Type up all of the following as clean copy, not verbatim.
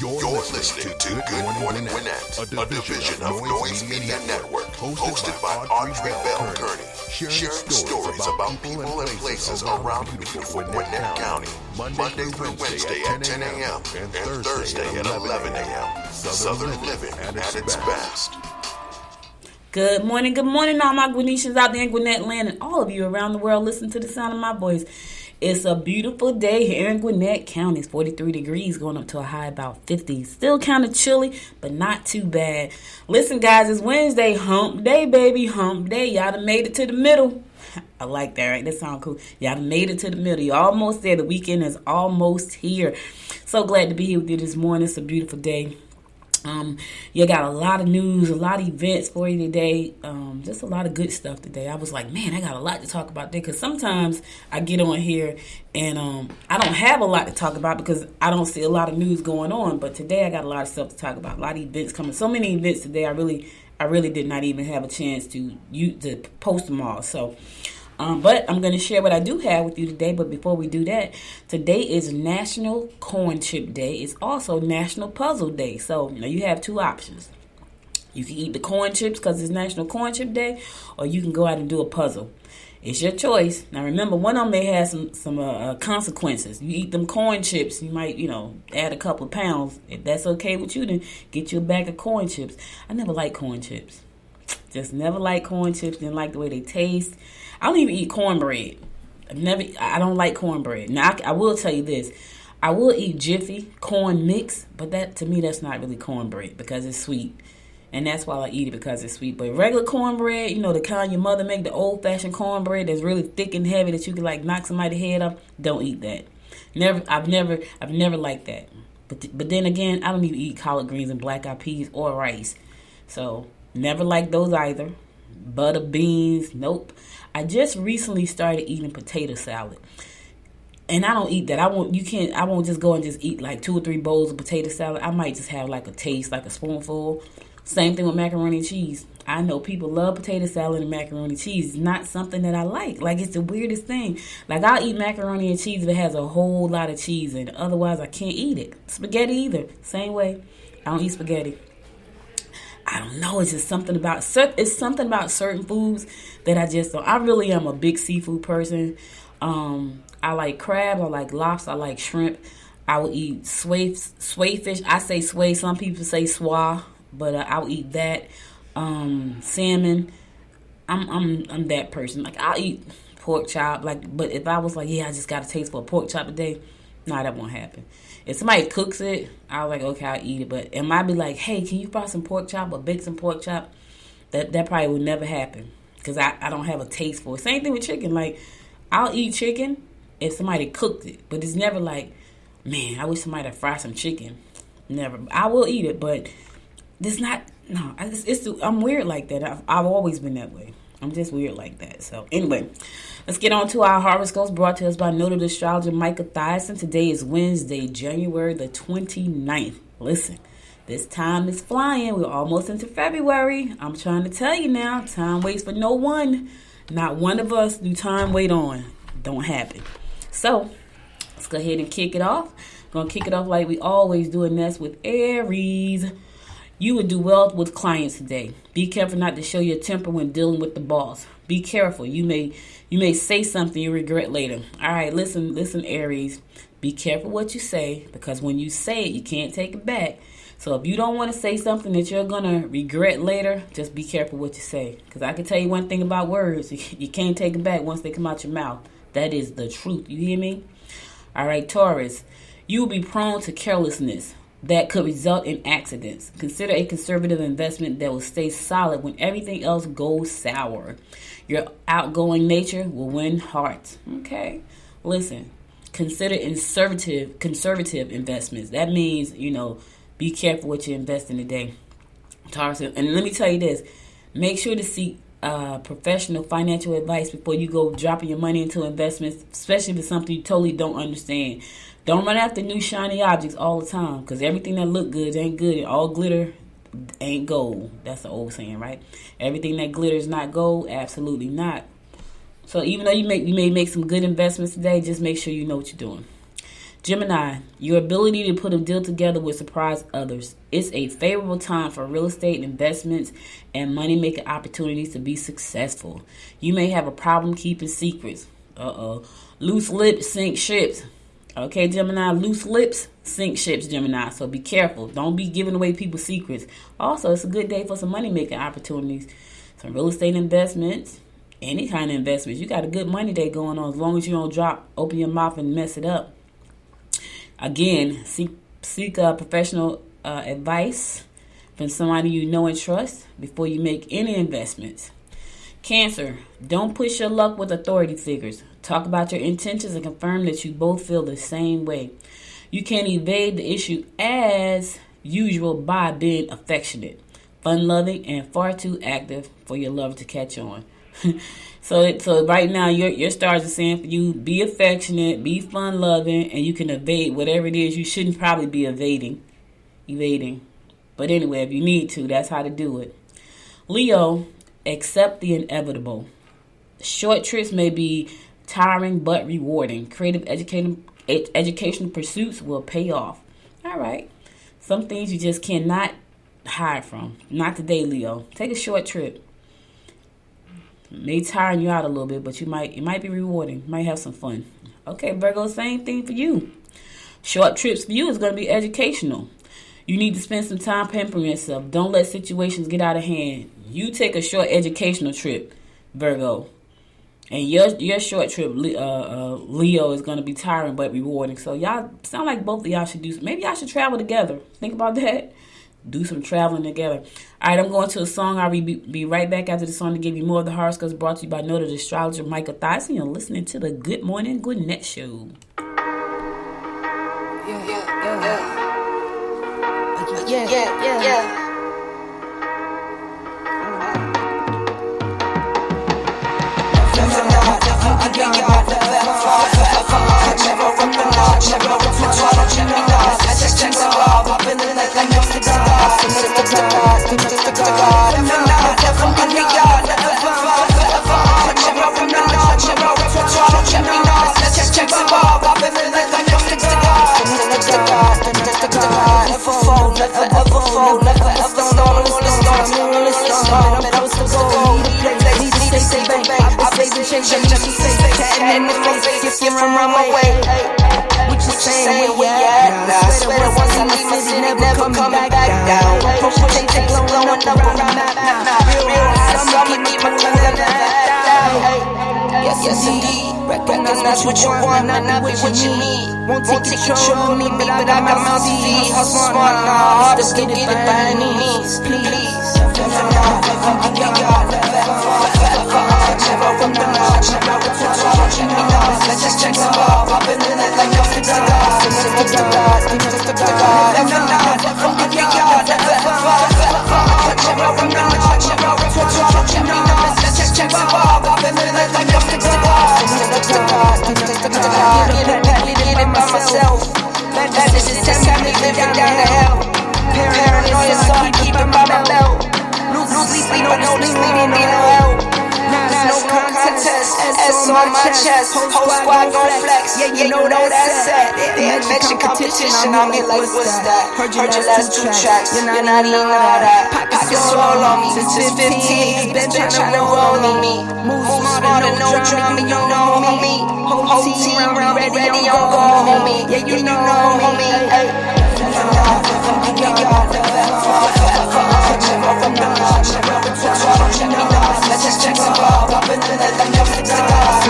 You're listening to Good Morning Gwinnett, a division of Noise Media Network, hosted by Audrey Bell Kearney, sharing stories about people and places around beautiful Gwinnett County, Monday through Wednesday at 10 a.m. and Thursday at 11 a.m. Southern living at its best. Good morning, all my Gwinnetians out there in Gwinnett land and all of you around the world listening to the sound of my voice. It's a beautiful day here in Gwinnett County. It's 43 degrees going up to a high about 50. Still kind of chilly, but not too bad. Listen, guys, it's Wednesday, hump day, baby, hump day. Y'all done made it to the middle. I like that, right? That sounds cool. Y'all done made it to the middle. You're almost there. The weekend is almost here. So glad to be here with you this morning. It's a beautiful day. You got a lot of news, a lot of events for you today. Just a lot of good stuff today. I was like, man, I got a lot to talk about today, because sometimes I get on here and I don't have a lot to talk about because I don't see a lot of news going on. But today I got a lot of stuff to talk about. A lot of events coming. So many events today. I really did not even have a chance to post them all. So. But I'm going to share what I do have with you today. But before we do that, today is National Corn Chip Day. It's also National Puzzle Day. So you have two options. You can eat the corn chips because it's National Corn Chip Day, or you can go out and do a puzzle. It's your choice. Now remember, one of them may have some consequences. You eat them corn chips, you might, add a couple of pounds. If that's okay with you, then get you a bag of corn chips. I never liked corn chips. Just never liked corn chips. Didn't like the way they taste. I don't even eat cornbread. I don't like cornbread. Now, I will tell you this. I will eat Jiffy corn mix, but to me, that's not really cornbread because it's sweet. And that's why I eat it, because it's sweet. But regular cornbread, the kind your mother make, the old-fashioned cornbread that's really thick and heavy that you can knock somebody's head off, don't eat that. I've never liked that. But then again, I don't even eat collard greens and black-eyed peas or rice. So, never liked those either. Butter beans, nope. I just recently started eating potato salad. And I don't eat that. I won't just go and just eat like 2 or 3 bowls of potato salad. I might just have like a taste, like a spoonful. Same thing with macaroni and cheese. I know people love potato salad and macaroni and cheese. It's not something that I like. Like, it's the weirdest thing. Like, I'll eat macaroni and cheese if it has a whole lot of cheese in it. Otherwise, I can't eat it. Spaghetti either. Same way. I don't eat spaghetti. I don't know. It's just something about certain foods that I just don't. I really am a big seafood person. I like crab. I like lobster. I like shrimp. I will eat sway fish. I say sway. Some people say swa, but I'll eat that. Salmon. I'm that person. Like, I'll eat pork chop. But if I was like, yeah, I just got a taste for a pork chop today, nah, that won't happen. If somebody cooks it, I'll okay, I'll eat it. But it might be like, hey, can you fry some pork chop or bake some pork chop? That probably would never happen because I don't have a taste for it. Same thing with chicken. Like, I'll eat chicken if somebody cooked it. But it's never like, man, I wish somebody would fry some chicken. Never. I will eat it, but it's not, no. I'm weird like that. I've always been that way. I'm just weird like that. So anyway, let's get on to our horoscopes brought to us by noted astrologer Micah Thiessen. Today is Wednesday, January the 29th. Listen, this time is flying. We're almost into February. I'm trying to tell you now, time waits for no one. Not one of us do time wait on. Don't happen. So let's go ahead and kick it off. Going to kick it off like we always do, and that's with Aries. You would do well with clients today. Be careful not to show your temper when dealing with the boss. Be careful. You may say something you regret later. All right, listen, Aries. Be careful what you say, because when you say it, you can't take it back. So if you don't want to say something that you're going to regret later, just be careful what you say. Because I can tell you one thing about words. You can't take it back once they come out your mouth. That is the truth. You hear me? All right, Taurus. You will be prone to carelessness that could result in accidents. Consider a conservative investment that will stay solid when everything else goes sour. Your outgoing nature will win hearts. Okay. Listen, consider conservative investments. That means, be careful what you invest in today. Taurus, and let me tell you this. Make sure to seek professional financial advice before you go dropping your money into investments, especially if it's something you totally don't understand. Don't run after new shiny objects all the time, because everything that look good ain't good, and all glitter ain't gold. That's the old saying, right? Everything that glitters not gold, absolutely not. So even though you may make some good investments today, just make sure you know what you're doing. Gemini, your ability to put a deal together will surprise others. It's a favorable time for real estate investments and money-making opportunities to be successful. You may have a problem keeping secrets. Loose lips sink ships. Okay, Gemini, loose lips sink ships, Gemini. So be careful. Don't be giving away people's secrets. Also, it's a good day for some money-making opportunities. Some real estate investments, any kind of investments. You got a good money day going on as long as you don't open your mouth and mess it up. Again, seek professional advice from somebody you know and trust before you make any investments. Cancer, don't push your luck with authority figures. Talk about your intentions and confirm that you both feel the same way. You can evade the issue as usual by being affectionate, fun-loving, and far too active for your lover to catch on. So right now, your stars are saying for you, be affectionate, be fun-loving, and you can evade whatever it is you shouldn't probably be evading. But anyway, if you need to, that's how to do it. Leo, accept the inevitable. Short trips may be tiring but rewarding. Creative educational pursuits will pay off. All right. Some things you just cannot hide from. Not today, Leo. Take a short trip. May tire you out a little bit, but it might be rewarding. You might have some fun. Okay, Virgo, same thing for you. Short trips for you is going to be educational. You need to spend some time pampering yourself. Don't let situations get out of hand. You take a short educational trip, Virgo. And your short trip, Leo, is going to be tiring but rewarding. So y'all sound like both of y'all should do. Maybe y'all should travel together. Think about that. Do some traveling together. All right, I'm going to a song. I'll be right back after the song to give you more of the horoscopes brought to you by noted astrologer Michael Thyssen. You're listening to the Good Morning Gwinnett Show. Yeah. Yes, indeed. Recognize what you want, not what you need. Won't take control of me, but I got my mouth to feed. Hustle smart, nah, still get it by any means. Please. Let's just check some ball, pop in the net like nothing to God. Let's just check some ball, pop in the net like nothing to God. Get it by myself. That's just got me living down the hell. Paranoia, so I keep it by my belt. Lose sleep, no sleep, need no help. There's no contest, S on my chest. Whole squad gon' flex, yeah, you know that's set. They mention competition, I'm here like, what's that? Heard your last two tracks, you're not even all that. Pockets all on me, since 15, been tryna roll on me. Move smarter, no drama, you know me. Whole team around me, ready on go, homie. Yeah, you know, homie. Let's just check some ball, pop in the net like nothing to God.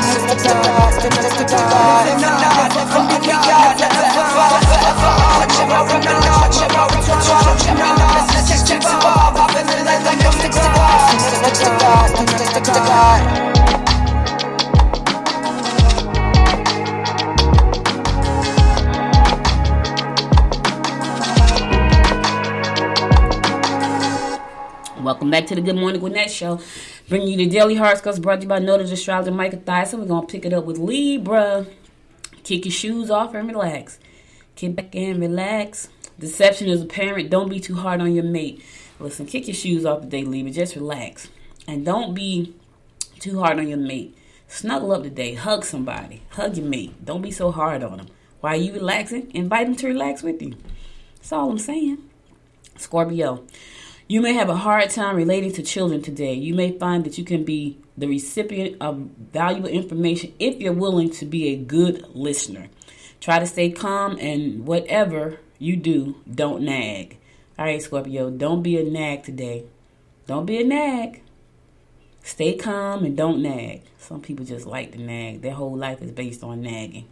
Let's just check some ball, pop in the net like nothing to God. Welcome back to the Good Morning Gwinnett Show. Bringing you the daily horoscopes brought to you by noted astrologer Michael Thyssen. We're going to pick it up with Libra. Kick your shoes off and relax. Kick back and relax. Deception is apparent. Don't be too hard on your mate. Listen, kick your shoes off today, Libra. Just relax. And don't be too hard on your mate. Snuggle up today. Hug somebody. Hug your mate. Don't be so hard on them. while you relaxing, invite them to relax with you. That's all I'm saying. Scorpio, you may have a hard time relating to children today. You may find that you can be the recipient of valuable information if you're willing to be a good listener. Try to stay calm, and whatever you do, don't nag. All right, Scorpio, don't be a nag today. Don't be a nag. Stay calm and don't nag. Some people just like to nag. Their whole life is based on nagging.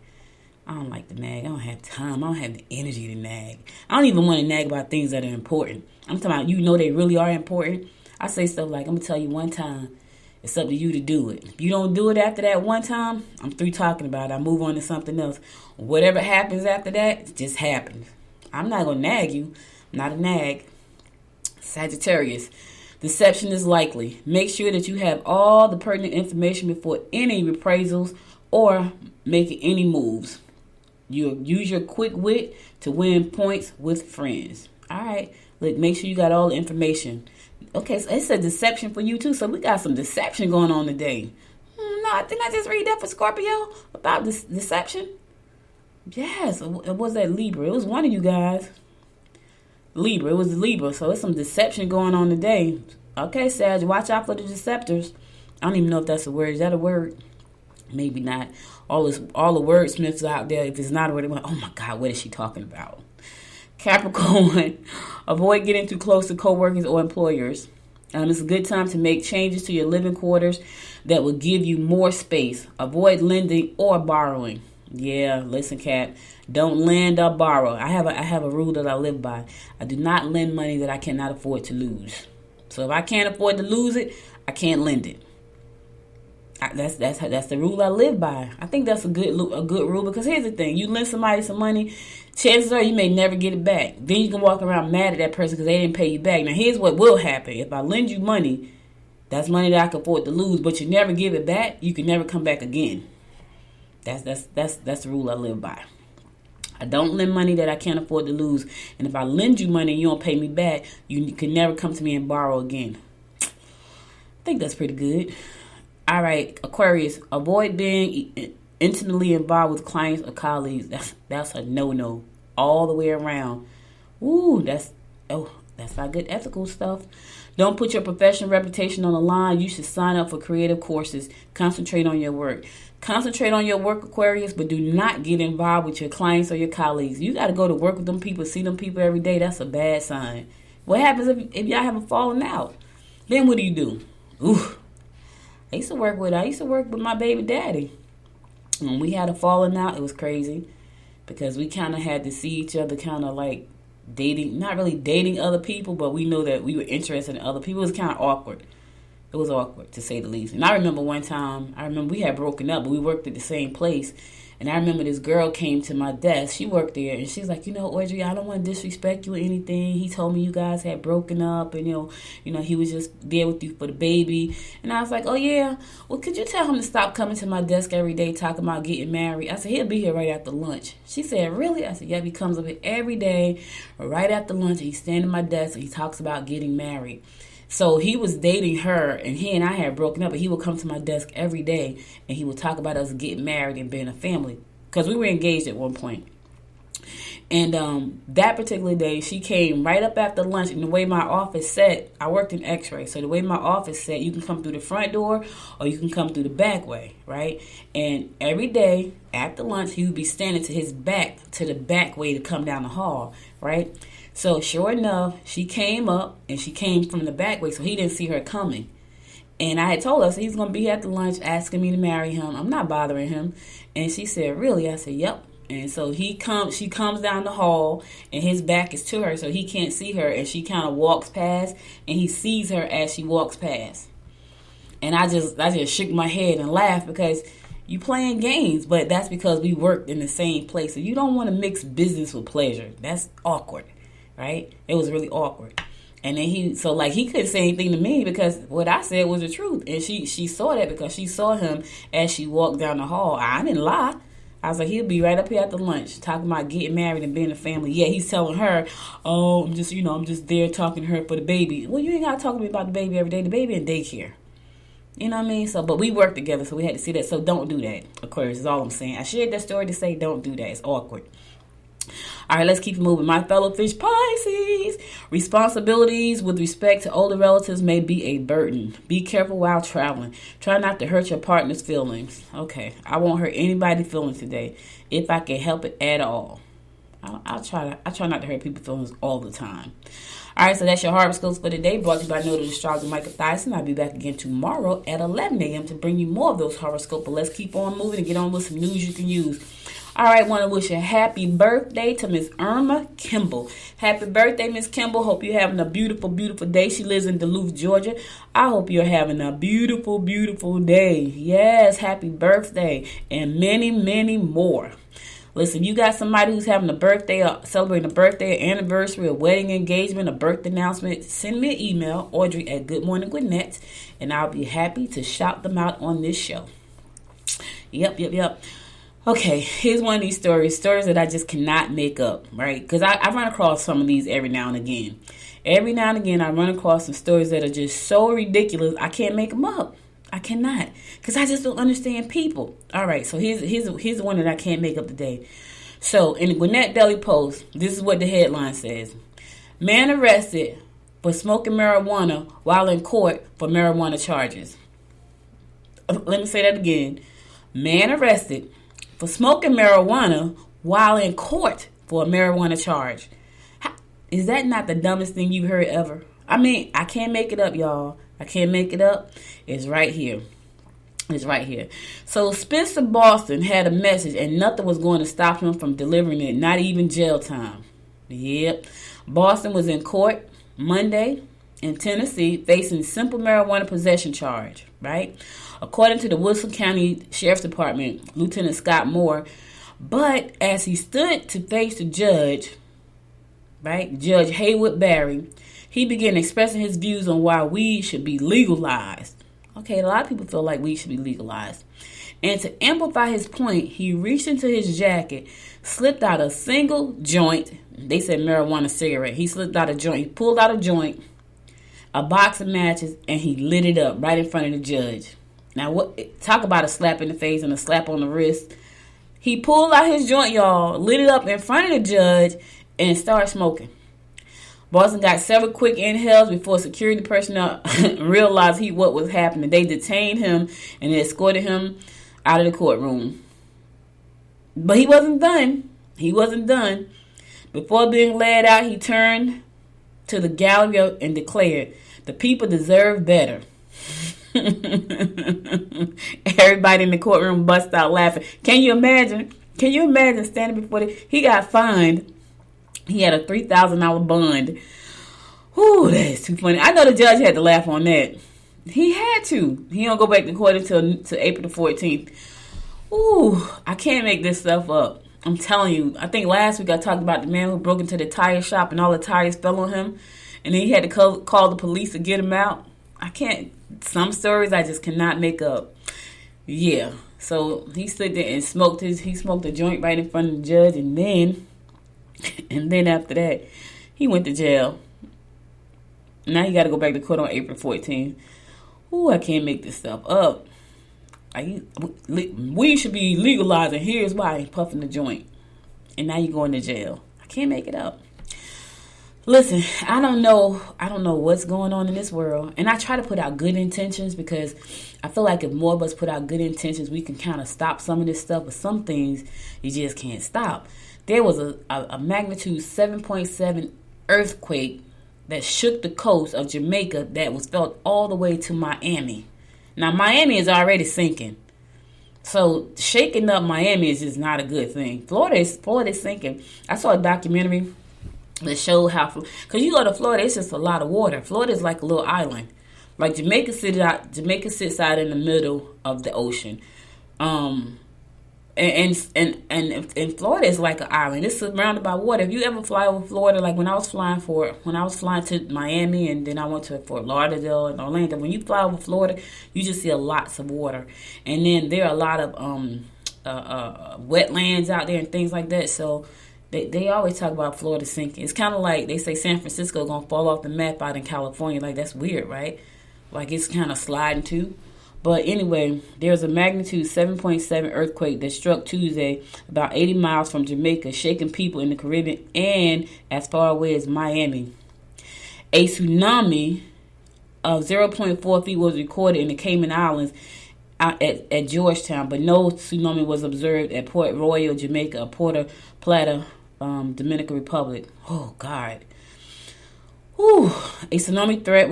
I don't like to nag. I don't have time. I don't have the energy to nag. I don't even want to nag about things that are important. I'm talking about, you know, they really are important. I say stuff like, I'm going to tell you one time. It's up to you to do it. If you don't do it after that one time, I'm through talking about it. I move on to something else. Whatever happens after that, it just happens. I'm not going to nag you. I'm not a nag. Sagittarius. Deception is likely. Make sure that you have all the pertinent information before any reprisals or making any moves. You use your quick wit to win points with friends. All right. Look, make sure you got all the information. Okay, so it's a deception for you too. So we got some deception going on today. No, didn't I just read that for Scorpio about this deception? Yes, it was that Libra. It was one of you guys. Libra. It was Libra. So it's some deception going on today. Okay, Sag, watch out for the deceptors. I don't even know if that's a word. Is that a word? Maybe not. All the wordsmiths out there, if it's not a word, they're like, oh my God, what is she talking about? Capricorn, avoid getting too close to coworkers or employers. It's a good time to make changes to your living quarters that will give you more space. Avoid lending or borrowing. Yeah, listen, Cap, don't lend or borrow. I have a rule that I live by. I do not lend money that I cannot afford to lose. So if I can't afford to lose it, I can't lend it. That's the rule I live by. I think that's a good rule, because here's the thing: you lend somebody some money, chances are you may never get it back. Then you can walk around mad at that person because they didn't pay you back. Now here's what will happen: if I lend you money, that's money that I can afford to lose, but you never give it back, you can never come back again. That's the rule I live by. I don't lend money that I can't afford to lose, and if I lend you money and you don't pay me back, you can never come to me and borrow again. I think that's pretty good. All right, Aquarius, avoid being intimately involved with clients or colleagues. That's a no-no all the way around. Ooh, that's not good ethical stuff. Don't put your professional reputation on the line. You should sign up for creative courses. Concentrate on your work. Concentrate on your work, Aquarius, but do not get involved with your clients or your colleagues. You got to go to work with them people, see them people every day. That's a bad sign. What happens if y'all haven't fallen out? Then what do? Ooh. I used to work with my baby daddy. When we had a falling out, it was crazy because we kind of had to see each other kind of like dating, not really dating other people, but we knew that we were interested in other people. It was kind of awkward. It was awkward, to say the least. And I remember one time, we had broken up, but we worked at the same place. And I remember this girl came to my desk. She worked there, and she's like, Audrey, I don't want to disrespect you or anything. He told me you guys had broken up, and he was just there with you for the baby. And I was like, oh yeah, well, could you tell him to stop coming to my desk every day talking about getting married? I said, he'll be here right after lunch. She said, really? I said, yeah, he comes up here every day, right after lunch, and he's standing at my desk, and he talks about getting married. So he was dating her, and he and I had broken up, but he would come to my desk every day, and he would talk about us getting married and being a family, because we were engaged at one point. And that particular day, she came right up after lunch, and the way my office set, I worked in X-ray, so the way my office set, you can come through the front door, or you can come through the back way, right? And every day, after lunch, he would be standing to his back, to the back way to come down the hall, right? So sure enough, she came up, and she came from the back way, so he didn't see her coming. And I had told her, so he's going to be at the lunch asking me to marry him. I'm not bothering him. And she said, really? I said, yep. And so she comes down the hall, and his back is to her, so he can't see her. And she kind of walks past, and he sees her as she walks past. And I just shook my head and laughed, because you playing games, but that's because we worked in the same place. So you don't want to mix business with pleasure. That's awkward. Right? It was really awkward. And then he couldn't say anything to me because what I said was the truth. And she saw that because she saw him as she walked down the hall. I didn't lie. I was like, he'll be right up here at the lunch talking about getting married and being a family. Yeah, he's telling her, oh, I'm just there talking to her for the baby. Well, you ain't got to talk to me about the baby every day. The baby in daycare. You know what I mean? So, but we work together, so we had to see that. So don't do that, Aquarius, is all I'm saying. I shared that story to say don't do that. It's awkward. All right, let's keep it moving. My fellow fish Pisces. Responsibilities with respect to older relatives may be a burden. Be careful while traveling. Try not to hurt your partner's feelings. Okay, I won't hurt anybody's feelings today if I can help it at all. I try not to hurt people's feelings all the time. All right, so that's your horoscopes for today, brought to you by Noted Astrologer Michael Thyssen. I'll be back again tomorrow at 11 a.m. to bring you more of those horoscopes. But let's keep on moving and get on with some news you can use. All right, want to wish a happy birthday to Miss Irma Kimball. Happy birthday, Miss Kimball. Hope you're having a beautiful, beautiful day. She lives in Duluth, Georgia. I hope you're having a beautiful, beautiful day. Yes, happy birthday and many, many more. Listen, you got somebody who's having a birthday or celebrating a birthday, anniversary, a wedding engagement, a birthday announcement, send me an email, Audrey at Good Morning Gwinnett, and I'll be happy to shout them out on this show. Yep. Okay, here's one of these stories that I just cannot make up, right? Because I run across some of these every now and again. Every now and again, I run across some stories that are just so ridiculous, I can't make them up. I cannot, because I just don't understand people. All right, so here's one that I can't make up today. So in the Gwinnett Daily Post, this is what the headline says. Man arrested for smoking marijuana while in court for marijuana charges. Let me say that again. Man arrested for smoking marijuana while in court for a marijuana charge. Is that not the dumbest thing you've heard ever? I mean, I can't make it up, y'all. I can't make it up. It's right here. So Spencer Boston had a message and nothing was going to stop him from delivering it, not even jail time. Yep. Boston was in court Monday in Tennessee facing simple marijuana possession charge, right? According to the Wilson County Sheriff's Department, Lieutenant Scott Moore, but as he stood to face the judge, right, Judge Haywood Barry, he began expressing his views on why weed should be legalized. Okay, a lot of people feel like weed should be legalized. And to amplify his point, he reached into his jacket, slipped out a single joint. They said marijuana cigarette. He slipped out a joint. He pulled out a joint, a box of matches, and he lit it up right in front of the judge. Now, talk about a slap in the face and a slap on the wrist. He pulled out his joint, y'all, lit it up in front of the judge, and started smoking. Boston got several quick inhales before security personnel realized what was happening. They detained him and escorted him out of the courtroom. But he wasn't done. Before being led out, he turned to the gallery and declared, "The people deserve better." Everybody in the courtroom bust out laughing. Can you imagine standing before he got fined? He had a $3,000 bond. Whew, that is too funny. I know the judge had to laugh on that. He had to. He don't go back to court until April the 14th. Ooh, I can't make this stuff up. I'm telling you. I think last week I talked about the man who broke into the tire shop and all the tires fell on him. And then he had to call the police to get him out. Some stories I just cannot make up. Yeah. So he stood there and smoked a joint right in front of the judge, and then after that, he went to jail. Now he got to go back to court on April 14th. Ooh, I can't make this stuff up. We should be legalized, and here's why. He puffing the joint. And now you're going to jail. I can't make it up. Listen, I don't know what's going on in this world. And I try to put out good intentions because I feel like if more of us put out good intentions, we can kind of stop some of this stuff. But some things you just can't stop. There was a magnitude 7.7 earthquake that shook the coast of Jamaica that was felt all the way to Miami. Now, Miami is already sinking. So, shaking up Miami is just not a good thing. Florida is sinking. I saw a documentary that showed how, because you go to Florida, it's just a lot of water. Florida is like a little island. Like Jamaica sits out in the middle of the ocean. And Florida is like an island. It's surrounded by water. If you ever fly over Florida, like when I was flying to Miami and then I went to Fort Lauderdale and Orlando, when you fly over Florida, you just see lots of water. And then there are a lot of wetlands out there and things like that. So they always talk about Florida sinking. It's kind of like they say San Francisco going to fall off the map out in California. Like, that's weird, right? Like, it's kind of sliding too. But anyway, there's a magnitude 7.7 earthquake that struck Tuesday about 80 miles from Jamaica, shaking people in the Caribbean and as far away as Miami. A tsunami of 0.4 feet was recorded in the Cayman Islands at Georgetown, but no tsunami was observed at Port Royal, Jamaica, or Puerto Plata, Dominican Republic. Oh, God. Whew. A tsunami threat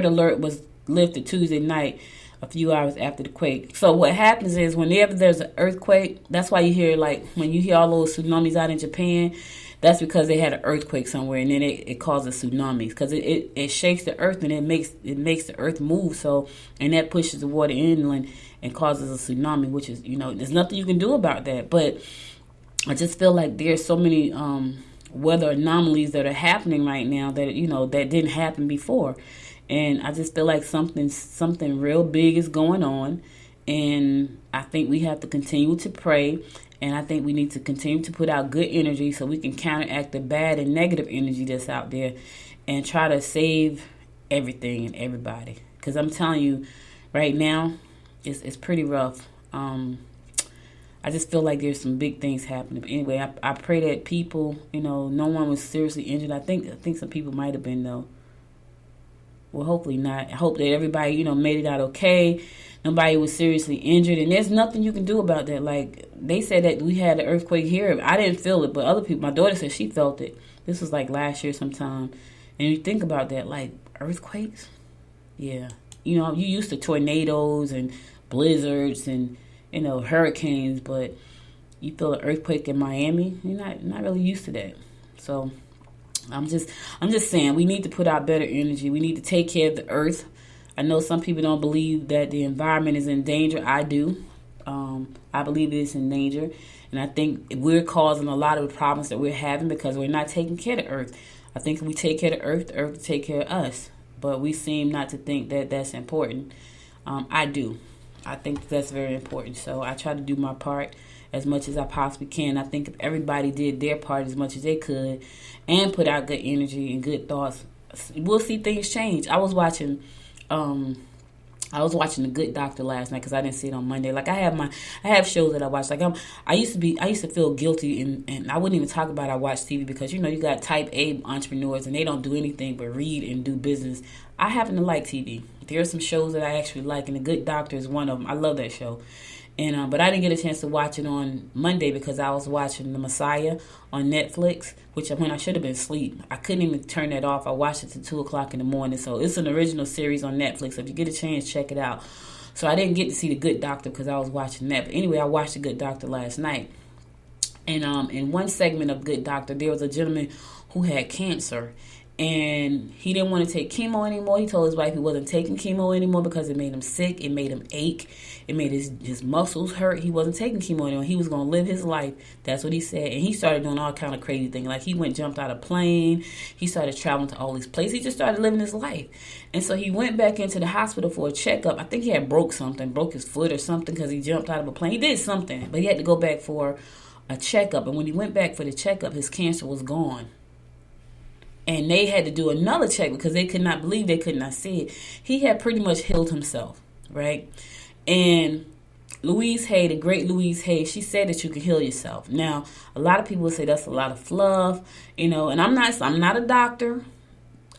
alert was lifted Tuesday night, a few hours after the quake. So what happens is whenever there's an earthquake, that's why you hear, like, when you hear all those tsunamis out in Japan, that's because they had an earthquake somewhere, and then it causes tsunamis, because it shakes the earth, and it makes the earth move, so, and that pushes the water inland and causes a tsunami, which is, there's nothing you can do about that. But I just feel like there's so many weather anomalies that are happening right now that, that didn't happen before. And I just feel like something real big is going on. And I think we have to continue to pray. And I think we need to continue to put out good energy so we can counteract the bad and negative energy that's out there and try to save everything and everybody. Because I'm telling you, right now, it's pretty rough. I just feel like there's some big things happening. But anyway, I pray that people, no one was seriously injured. I think some people might have been, though. Well, hopefully not. I hope that everybody, made it out okay. Nobody was seriously injured. And there's nothing you can do about that. Like, they said that we had an earthquake here. I didn't feel it, but other people, my daughter said she felt it. This was like last year sometime. And you think about that, like, earthquakes? Yeah. You used to tornadoes and blizzards and, hurricanes, but you feel an earthquake in Miami, you're not really used to that. So I'm just saying we need to put out better energy. We need to take care of the earth. I know some people don't believe that the environment is in danger. I do. I believe it is in danger. And I think we're causing a lot of the problems that we're having because we're not taking care of the earth. I think if we take care of the earth will take care of us. But we seem not to think that that's important. I do. I think that's very important. So I try to do my part as much as I possibly can. I think if everybody did their part as much as they could and put out good energy and good thoughts, we'll see things change. I was watching The Good Doctor last night because I didn't see it on Monday. Like I have shows that I watch. Like I used to feel guilty and I wouldn't even talk about I watch TV because you got type A entrepreneurs and they don't do anything but read and do business. I happen to like TV. There are some shows that I actually like, and The Good Doctor is one of them. I love that show. And but I didn't get a chance to watch it on Monday because I was watching The Messiah on Netflix, when I should have been asleep. I couldn't even turn that off. I watched it till 2 o'clock in the morning. So it's an original series on Netflix. So if you get a chance, check it out. So I didn't get to see The Good Doctor because I was watching that. But anyway, I watched The Good Doctor last night. And in one segment of Good Doctor, there was a gentleman who had cancer. And he didn't want to take chemo anymore. He told his wife he wasn't taking chemo anymore because it made him sick. It made him ache. It made his muscles hurt. He wasn't taking chemo anymore. He was going to live his life. That's what he said. And he started doing all kind of crazy things. Like he jumped out of a plane. He started traveling to all these places. He just started living his life. And so he went back into the hospital for a checkup. I think he had broke his foot or something because he jumped out of a plane. He did something, but he had to go back for a checkup. And when he went back for the checkup, his cancer was gone. And they had to do another check because they could not believe they could not see it. He had pretty much healed himself, right? And Louise Hay, the great Louise Hay, she said that you can heal yourself. Now, a lot of people say that's a lot of fluff, and I'm not a doctor.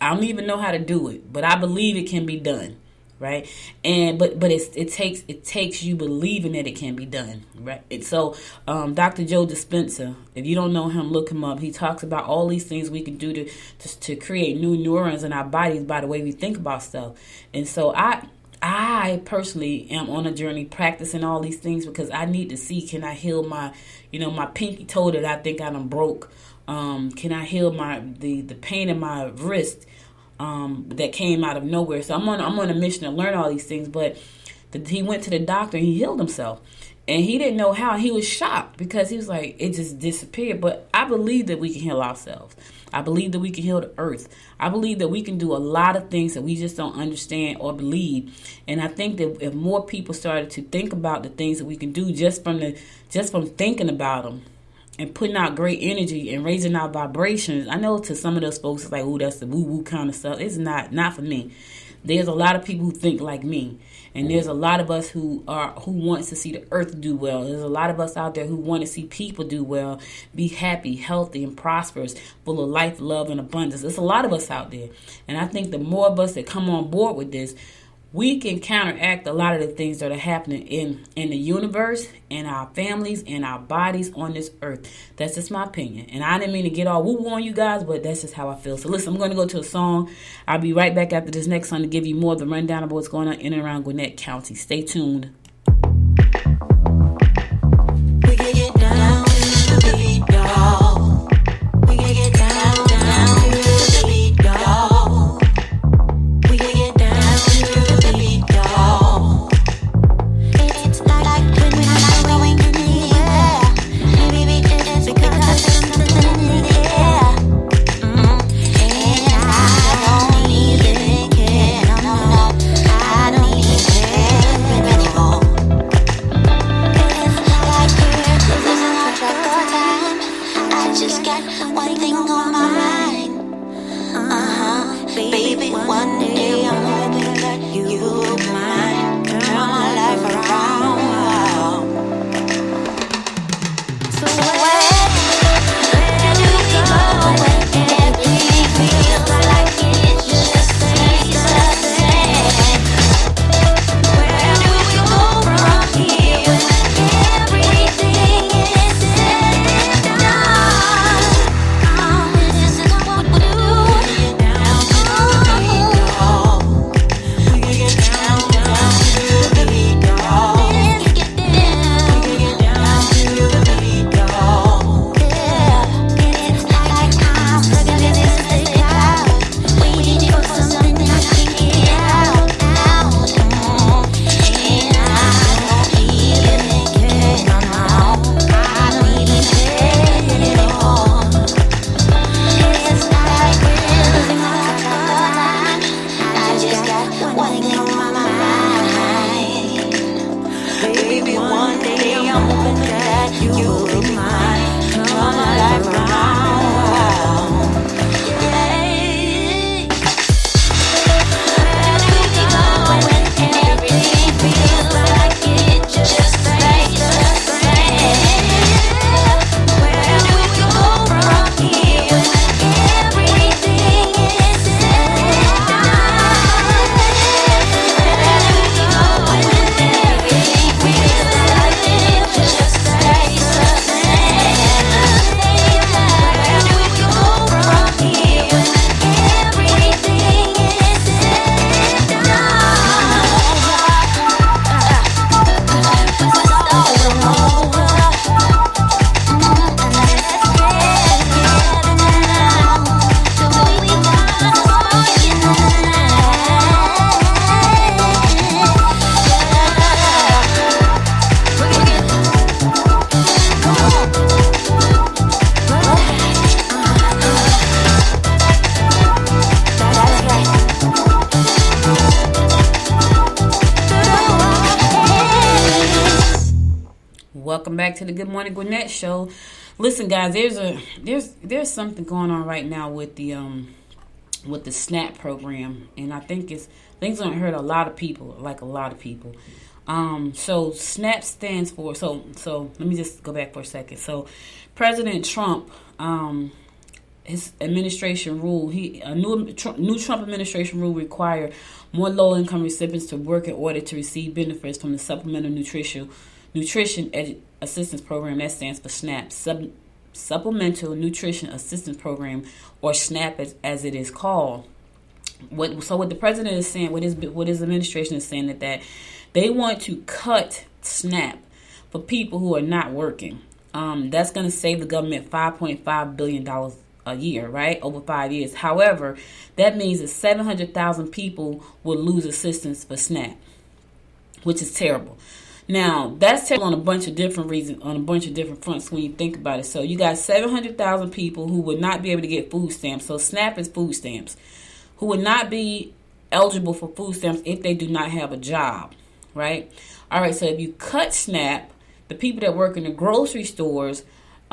I don't even know how to do it, but I believe it can be done, right? And but it takes you believing that it can be done, right? And so Dr. Joe Dispenza, if you don't know him, look him up. He talks about all these things we can do to create new neurons in our bodies by the way we think about stuff. And so I personally am on a journey practicing all these things because I need to see, can I heal my pinky toe that I think I done broke? Can I heal the pain in my wrist that came out of nowhere? So I'm on a mission to learn all these things. But he went to the doctor and he healed himself, and he didn't know how. He was shocked because he was like, it just disappeared. But I believe that we can heal ourselves. I believe that we can heal the earth. I believe that we can do a lot of things that we just don't understand or believe. And I think that if more people started to think about the things that we can do just from thinking about them and putting out great energy and raising our vibrations. I know to some of those folks it's like, oh, that's the woo-woo kind of stuff. It's not for me. There's a lot of people who think like me, and there's a lot of us who wants to see the earth do well. There's a lot of us out there who want to see people do well, be happy, healthy, and prosperous, full of life, love, and abundance. There's a lot of us out there, and I think the more of us that come on board with this, we can counteract a lot of the things that are happening in the universe, in our families, in our bodies on this earth. That's just my opinion. And I didn't mean to get all woo-woo on you guys, but that's just how I feel. So listen, I'm going to go to a song. I'll be right back after this next song to give you more of the rundown of what's going on in and around Gwinnett County. Stay tuned. We can get down to the beat, y'all. We can get down to the beat, y'all. We can get down to the beat, y'all. It's like when we're not going anywhere. Maybe it's because there's something in the air. And I don't even care, no, I don't even care anymore. It's like we're losing our track of time. I just got one thing on my mind. Baby, one day I'm hoping that you'll mind. Turn my life around. So where do we go when everything feels like it just stays the same? Where do we go from here when everything is said and done? This is what we do. Down to the beat, y'all. We can get down to the beat, y'all. Let's get down. We can get down to the beat, y'all. Yeah, it's like I'm stuck in this thing out, waiting for something I can't get out. And I don't even care, no, I don't even care anymore. It's like we're losing our track of time. I just got one thing on my mind. Baby, one day I'm hoping that you'll be mine. Turn my life around. Yeah. Where do we go when everything feels like it just stays the same? Where do we go from here when everything is said and done? Where do we go when everything feels like it just stays the same? Where do we go from here when everything is said and done? Welcome back to the Good Morning Gwinnett show. Listen, guys, there's something going on right now with the SNAP program, and I think things gonna hurt a lot of people, So SNAP stands for so let me just go back for a second. So President Trump, his administration rule, a new Trump administration rule require more low income recipients to work in order to receive benefits from the Supplemental Nutrition Assistance Program. That stands for SNAP, Supplemental Nutrition Assistance Program, or SNAP as it is called. What the president is saying, what his administration is saying, that they want to cut SNAP for people who are not working. That's going to save the government $5.5 billion a year, right? Over 5 years. However, that means that 700,000 people will lose assistance for SNAP, which is terrible. Now, that's terrible on a bunch of different reasons, on a bunch of different fronts when you think about it. So you got 700,000 people who would not be able to get food stamps. So SNAP is food stamps, who would not be eligible for food stamps if they do not have a job, right? All right, so if you cut SNAP, the people that work in the grocery stores,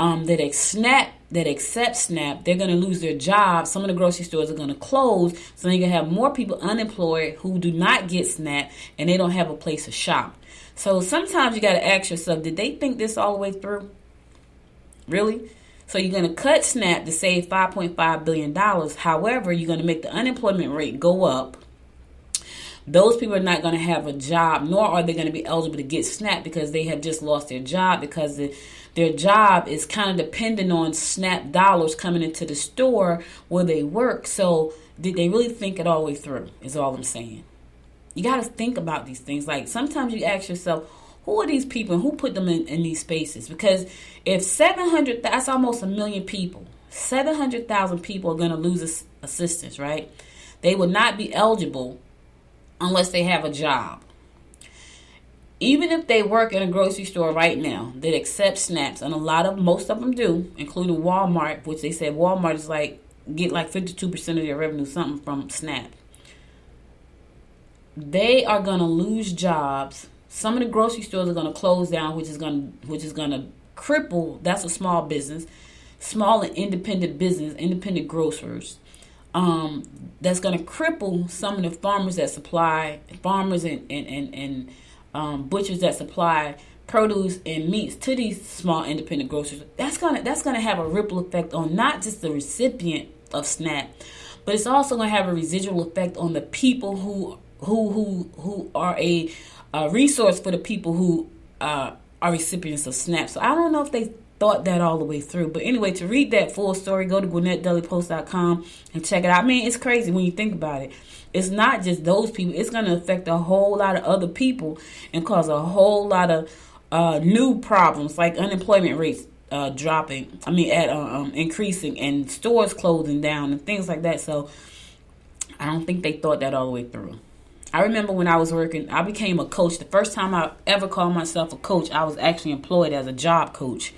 that accept SNAP, they're going to lose their jobs. Some of the grocery stores are going to close, so you're going to have more people unemployed who do not get SNAP, and they don't have a place to shop. So sometimes you got to ask yourself, did they think this all the way through? Really? So you're going to cut SNAP to save $5.5 billion. However, you're going to make the unemployment rate go up. Those people are not going to have a job, nor are they going to be eligible to get SNAP because they have just lost their job, because their job is kind of dependent on SNAP dollars coming into the store where they work. So did they really think it all the way through is all I'm saying. You got to think about these things. Like sometimes you ask yourself, who are these people and who put them in these spaces? Because if 700, that's almost 1 million people, 700,000 people are going to lose assistance, right? They will not be eligible unless they have a job. Even if they work in a grocery store right now that accepts SNAPs, and most of them do, including Walmart, which they said Walmart is get 52% of their revenue, something from SNAP. They are going to lose jobs. Some of the grocery stores are going to close down, which is going to cripple. That's a small business, small and independent business, independent grocers. That's going to cripple some of the farmers and butchers that supply produce and meats to these small independent grocers. That's gonna have a ripple effect on not just the recipient of SNAP, but it's also gonna have a residual effect on the people who are a resource for the people who are recipients of SNAP. So I don't know if they thought that all the way through. But anyway, to read that full story, go to GwinnettDailyPost.com and check it out. I mean, it's crazy when you think about it. It's not just those people. It's going to affect a whole lot of other people and cause a whole lot of new problems, like unemployment rates increasing, and stores closing down and things like that. So I don't think they thought that all the way through. I remember when I was working, I became a coach. The first time I ever called myself a coach, I was actually employed as a job coach.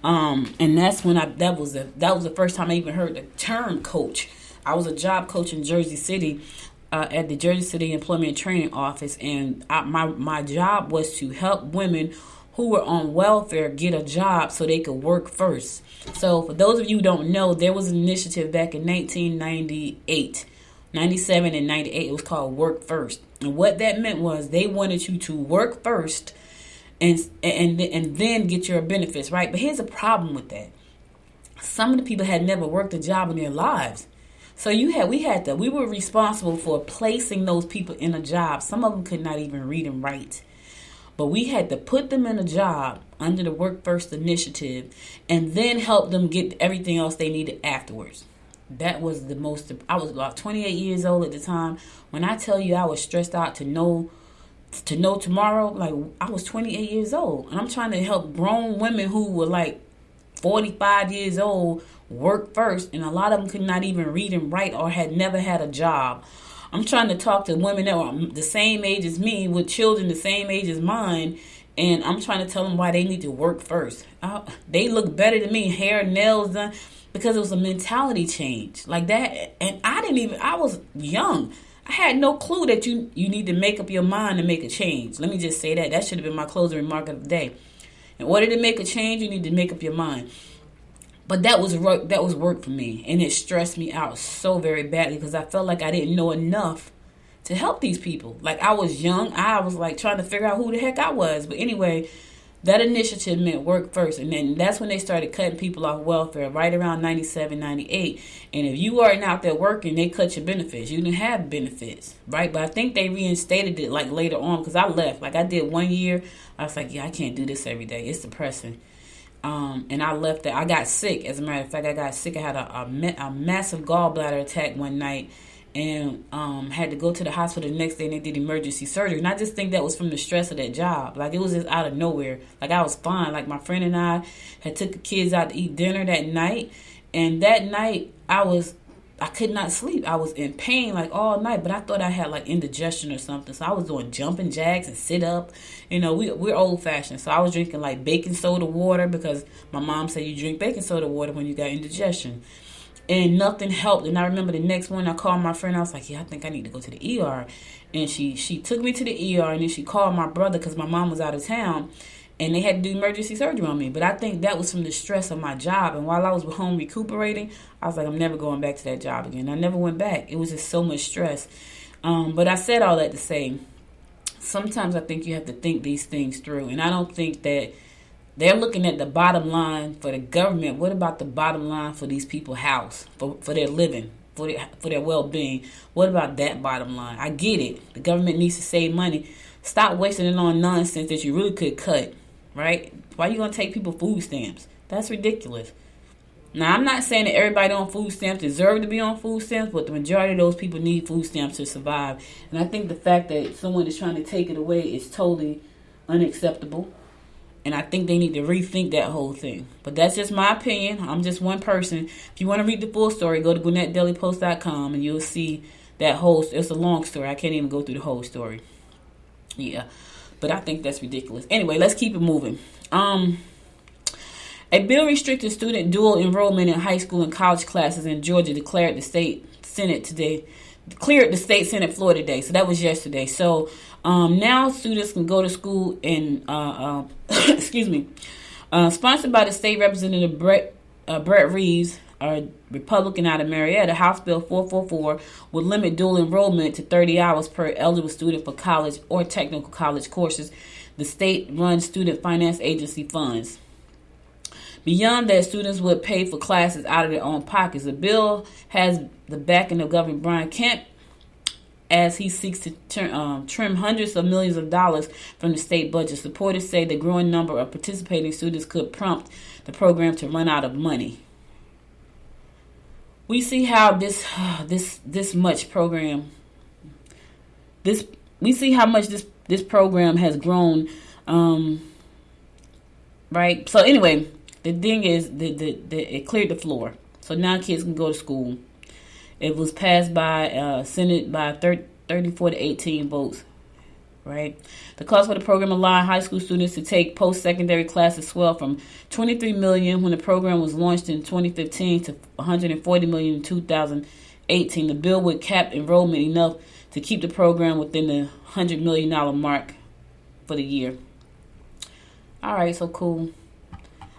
And that's when that was the first time I even heard the term coach. I was a job coach in Jersey City, at the Jersey City Employment Training Office, and my job was to help women who were on welfare get a job so they could work first. So for those of you who don't know, there was an initiative back in 1998, 97 and 98. It was called Work First. And what that meant was they wanted you to work first and then get your benefits, right? But here's a problem with that. Some of the people had never worked a job in their lives. So we were responsible for placing those people in a job. Some of them could not even read and write. But we had to put them in a job under the Work First initiative and then help them get everything else they needed afterwards. That was I was about 28 years old at the time. When I tell you I was stressed out to know tomorrow, like I was 28 years old. And I'm trying to help grown women who were like 45 years old work first. And a lot of them could not even read and write or had never had a job. I'm trying to talk to women that were the same age as me with children the same age as mine. And I'm trying to tell them why they need to work first. They look better than me, hair, nails done. Because it was a mentality change like that. And I was young. I had no clue that you need to make up your mind to make a change. Let me just say that. That should have been my closing remark of the day. In order to make a change, you need to make up your mind. But that was work for me. And it stressed me out so very badly because I felt like I didn't know enough to help these people. Like I was young. I was like trying to figure out who the heck I was. But anyway, that initiative meant work first. And then that's when they started cutting people off welfare right around 97, 98. And if you weren't out there working, they cut your benefits. You didn't have benefits, right? But I think they reinstated it like later on because I left. Like I did 1 year. I was like, yeah, I can't do this every day. It's depressing. And I left there. I got sick. As a matter of fact, I got sick. I had a massive gallbladder attack one night. And had to go to the hospital the next day and they did emergency surgery. And I just think that was from the stress of that job. Like, it was just out of nowhere. Like, I was fine. Like, my friend and I had took the kids out to eat dinner that night. And that night, I could not sleep. I was in pain, like, all night. But I thought I had, like, indigestion or something. So I was doing jumping jacks and sit up. You know, we're old-fashioned. So I was drinking, like, baking soda water because my mom said you drink baking soda water when you got indigestion. And nothing helped. And I remember the next morning I called my friend. I was like, yeah, I think I need to go to the ER. And she took me to the ER. And then she called my brother because my mom was out of town. and they had to do emergency surgery on me. But I think that was from the stress of my job. And while I was home recuperating, I was like, I'm never going back to that job again. I never went back. It was just so much stress. But I said all that to say, sometimes I think you have to think these things through. And I don't think that they're looking at the bottom line for the government. What about the bottom line for these people's house, for their living, for their well-being? What about that bottom line? I get it. The government needs to save money. Stop wasting it on nonsense that you really could cut, right? Why are you going to take people food stamps? That's ridiculous. Now, I'm not saying that everybody on food stamps deserve to be on food stamps, but the majority of those people need food stamps to survive. And I think the fact that someone is trying to take it away is totally unacceptable. And I think they need to rethink that whole thing. But that's just my opinion. I'm just one person. If you want to read the full story, go to GwinnettDailyPost.com and you'll see that whole. It's a long story. I can't even go through the whole story. Yeah. But I think that's ridiculous. Anyway, let's keep it moving. A bill restricting student dual enrollment in high school and college classes in Georgia cleared the state Senate floor today. So that was yesterday. So now students can go to school and sponsored by the state representative Brett Reeves, a Republican out of Marietta. House Bill 444 would limit dual enrollment to 30 hours per eligible student for college or technical college courses. The state-run student finance agency funds. Beyond that, students would pay for classes out of their own pockets. The bill has the backing of Governor Brian Kemp as he seeks to trim hundreds of millions of dollars from the state budget. Supporters say the growing number of participating students could prompt the program to run out of money. We see how this program has grown, right? So anyway, the thing is that it cleared the floor. So now kids can go to school. It was passed by Senate by 34 to 18 votes, right? The cost for the program allowed high school students to take post-secondary classes swell from $23 million when the program was launched in 2015 to $140 million in 2018. The bill would cap enrollment enough to keep the program within the $100 million mark for the year. All right, so cool.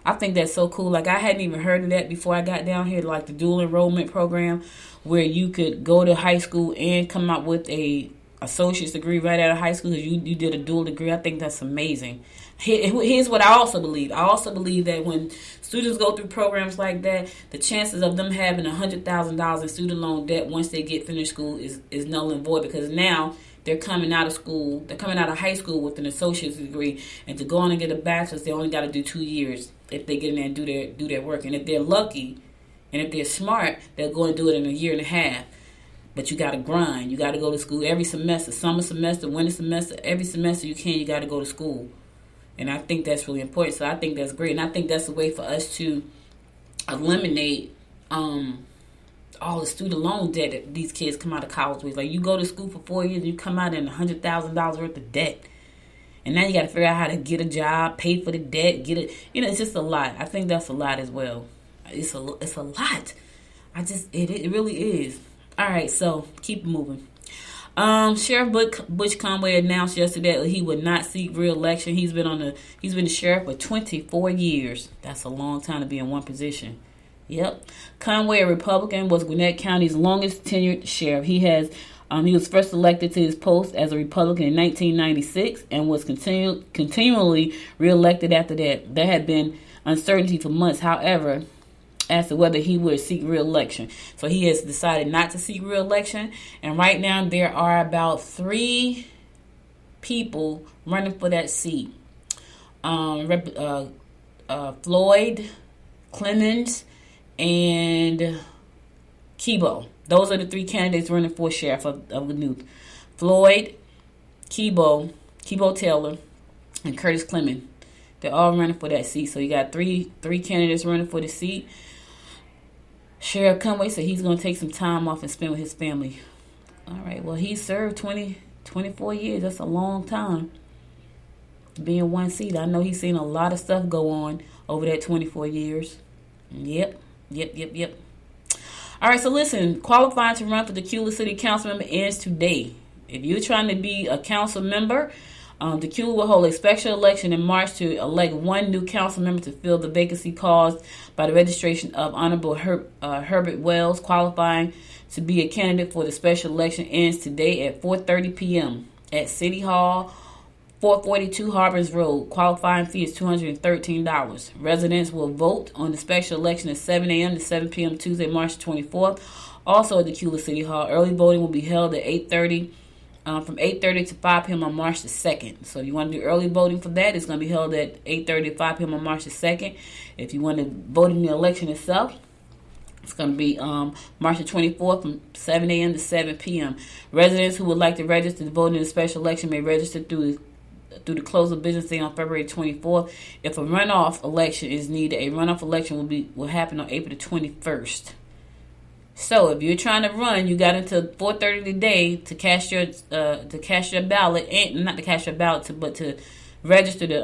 I think that's so cool. Like, I hadn't even heard of that before I got down here, like the dual enrollment program where you could go to high school and come out with a associate's degree right out of high school because you did a dual degree. I think that's amazing. Here's what I also believe. I also believe that when students go through programs like that, the chances of them having $100,000 in student loan debt once they get finished school is null and void, because now they're coming out of school. They're coming out of high school with an associate's degree, and to go on and get a bachelor's, they only got to do 2 years if they get in there and do their work. And if they're lucky, and if they're smart, they'll go and do it in a year and a half. But you got to grind. You got to go to school every semester, summer semester, winter semester, every semester you can. You got to go to school, and I think that's really important. So I think that's great, and I think that's a way for us to eliminate all the student loan debt that these kids come out of college with. Like, you go to school for 4 years, and you come out in $100,000 worth of debt. And now you got to figure out how to get a job, pay for the debt, get it. It's just a lot. I think that's a lot as well. It's a lot. It really is. All right, so keep moving. Sheriff Butch Conway announced yesterday that he would not seek re-election. He's been the sheriff for 24 years. That's a long time to be in one position. Yep. Conway, a Republican, was Gwinnett County's longest tenured sheriff. He was first elected to his post as a Republican in 1996 and was continually reelected after that. There had been uncertainty for months, however, as to whether he would seek re-election. So he has decided not to seek re-election. And right now there are about 3 people running for that seat. Floyd, Clemens, and Kibo. Those are the 3 candidates running for sheriff of Gwinnett. Floyd, Kibo Taylor, and Curtis Clemens. They're all running for that seat. So you got three candidates running for the seat. Sheriff Conway said he's going to take some time off and spend with his family. All right. Well, he served 24 years. That's a long time to be in one seat. I know he's seen a lot of stuff go on over that 24 years. Yep. All right, so listen, qualifying to run for the Cula City Council member ends today. If you're trying to be a council member, Decula will hold a special election in March to elect one new council member to fill the vacancy caused by the registration of Honorable Herbert Wells. Qualifying to be a candidate for the special election ends today at 4:30 p.m. at City Hall, 442 Harbors Road. Qualifying fee is $213. Residents will vote on the special election at 7 a.m. to 7 p.m. Tuesday, March 24th. Also at Decula City Hall, early voting will be held at 8:30. From 8:30 to 5 p.m. on March the 2nd. So if you want to do early voting for that, it's going to be held at 8:30 to 5 p.m. on March the 2nd. If you want to vote in the election itself, it's going to be March the 24th from 7 a.m. to 7 p.m. Residents who would like to register to vote in the special election may register through the close of business day on February 24th. If a runoff election is needed, a runoff election will happen on April the 21st. So if you're trying to run, you got until 4:30 today to cast your ballot, and not to cast your ballot, but to register to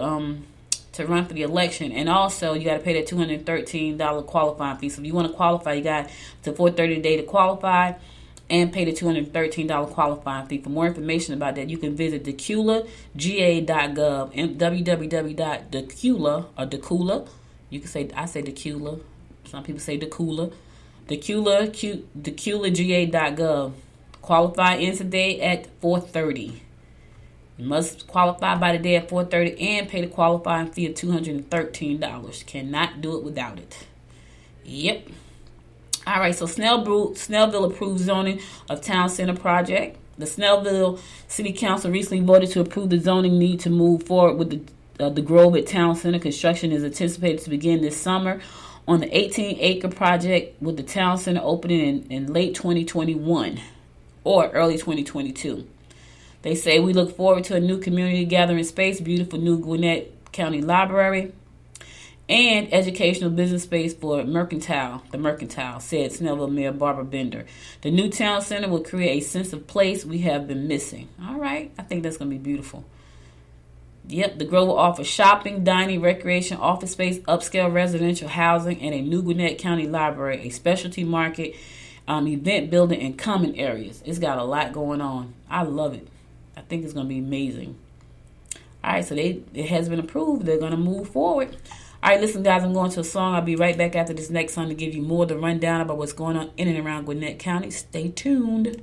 run for the election. And also you got to pay that $213 qualifying fee. So if you want to qualify, you got to 4:30 today to qualify and pay the $213 qualifying fee. For more information about that, you can visit deculaga.gov and www.decula or Decula. You can say, I say Decula. Some people say Decula. Deculaga.gov. Qualify ends today at 4:30. You must qualify by the day at 4:30 and pay the qualifying fee of $213. Cannot do it without it. Yep. All right, so Snellville approved zoning of Town Center project. The Snellville City Council recently voted to approve the zoning need to move forward with the Grove at Town Center. Construction is anticipated to begin this summer on the 18-acre project, with the Town Center opening in late 2021 or early 2022. They say, we look forward to a new community gathering space, beautiful new Gwinnett County Library, and educational business space for the Mercantile, said Snellville Mayor Barbara Bender. The new Town Center will create a sense of place we have been missing. All right, I think that's going to be beautiful. Yep, the Grove will offer shopping, dining, recreation, office space, upscale residential housing, and a new Gwinnett County Library, a specialty market, event building, and common areas. It's got a lot going on. I love it. I think it's going to be amazing. All right, so it has been approved. They're going to move forward. All right, listen, guys, I'm going to a song. I'll be right back after this next song to give you more of the rundown about what's going on in and around Gwinnett County. Stay tuned.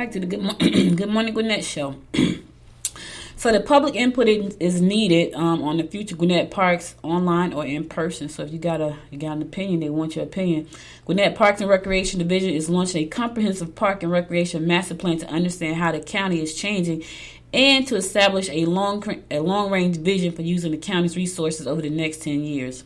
back to the Good Morning Gwinnett show. So the public input is needed on the future Gwinnett Parks online or in person. So if you got an opinion, they want your opinion. Gwinnett Parks and Recreation Division is launching a comprehensive park and recreation master plan to understand how the county is changing and to establish a long-range vision for using the county's resources over the next 10 years.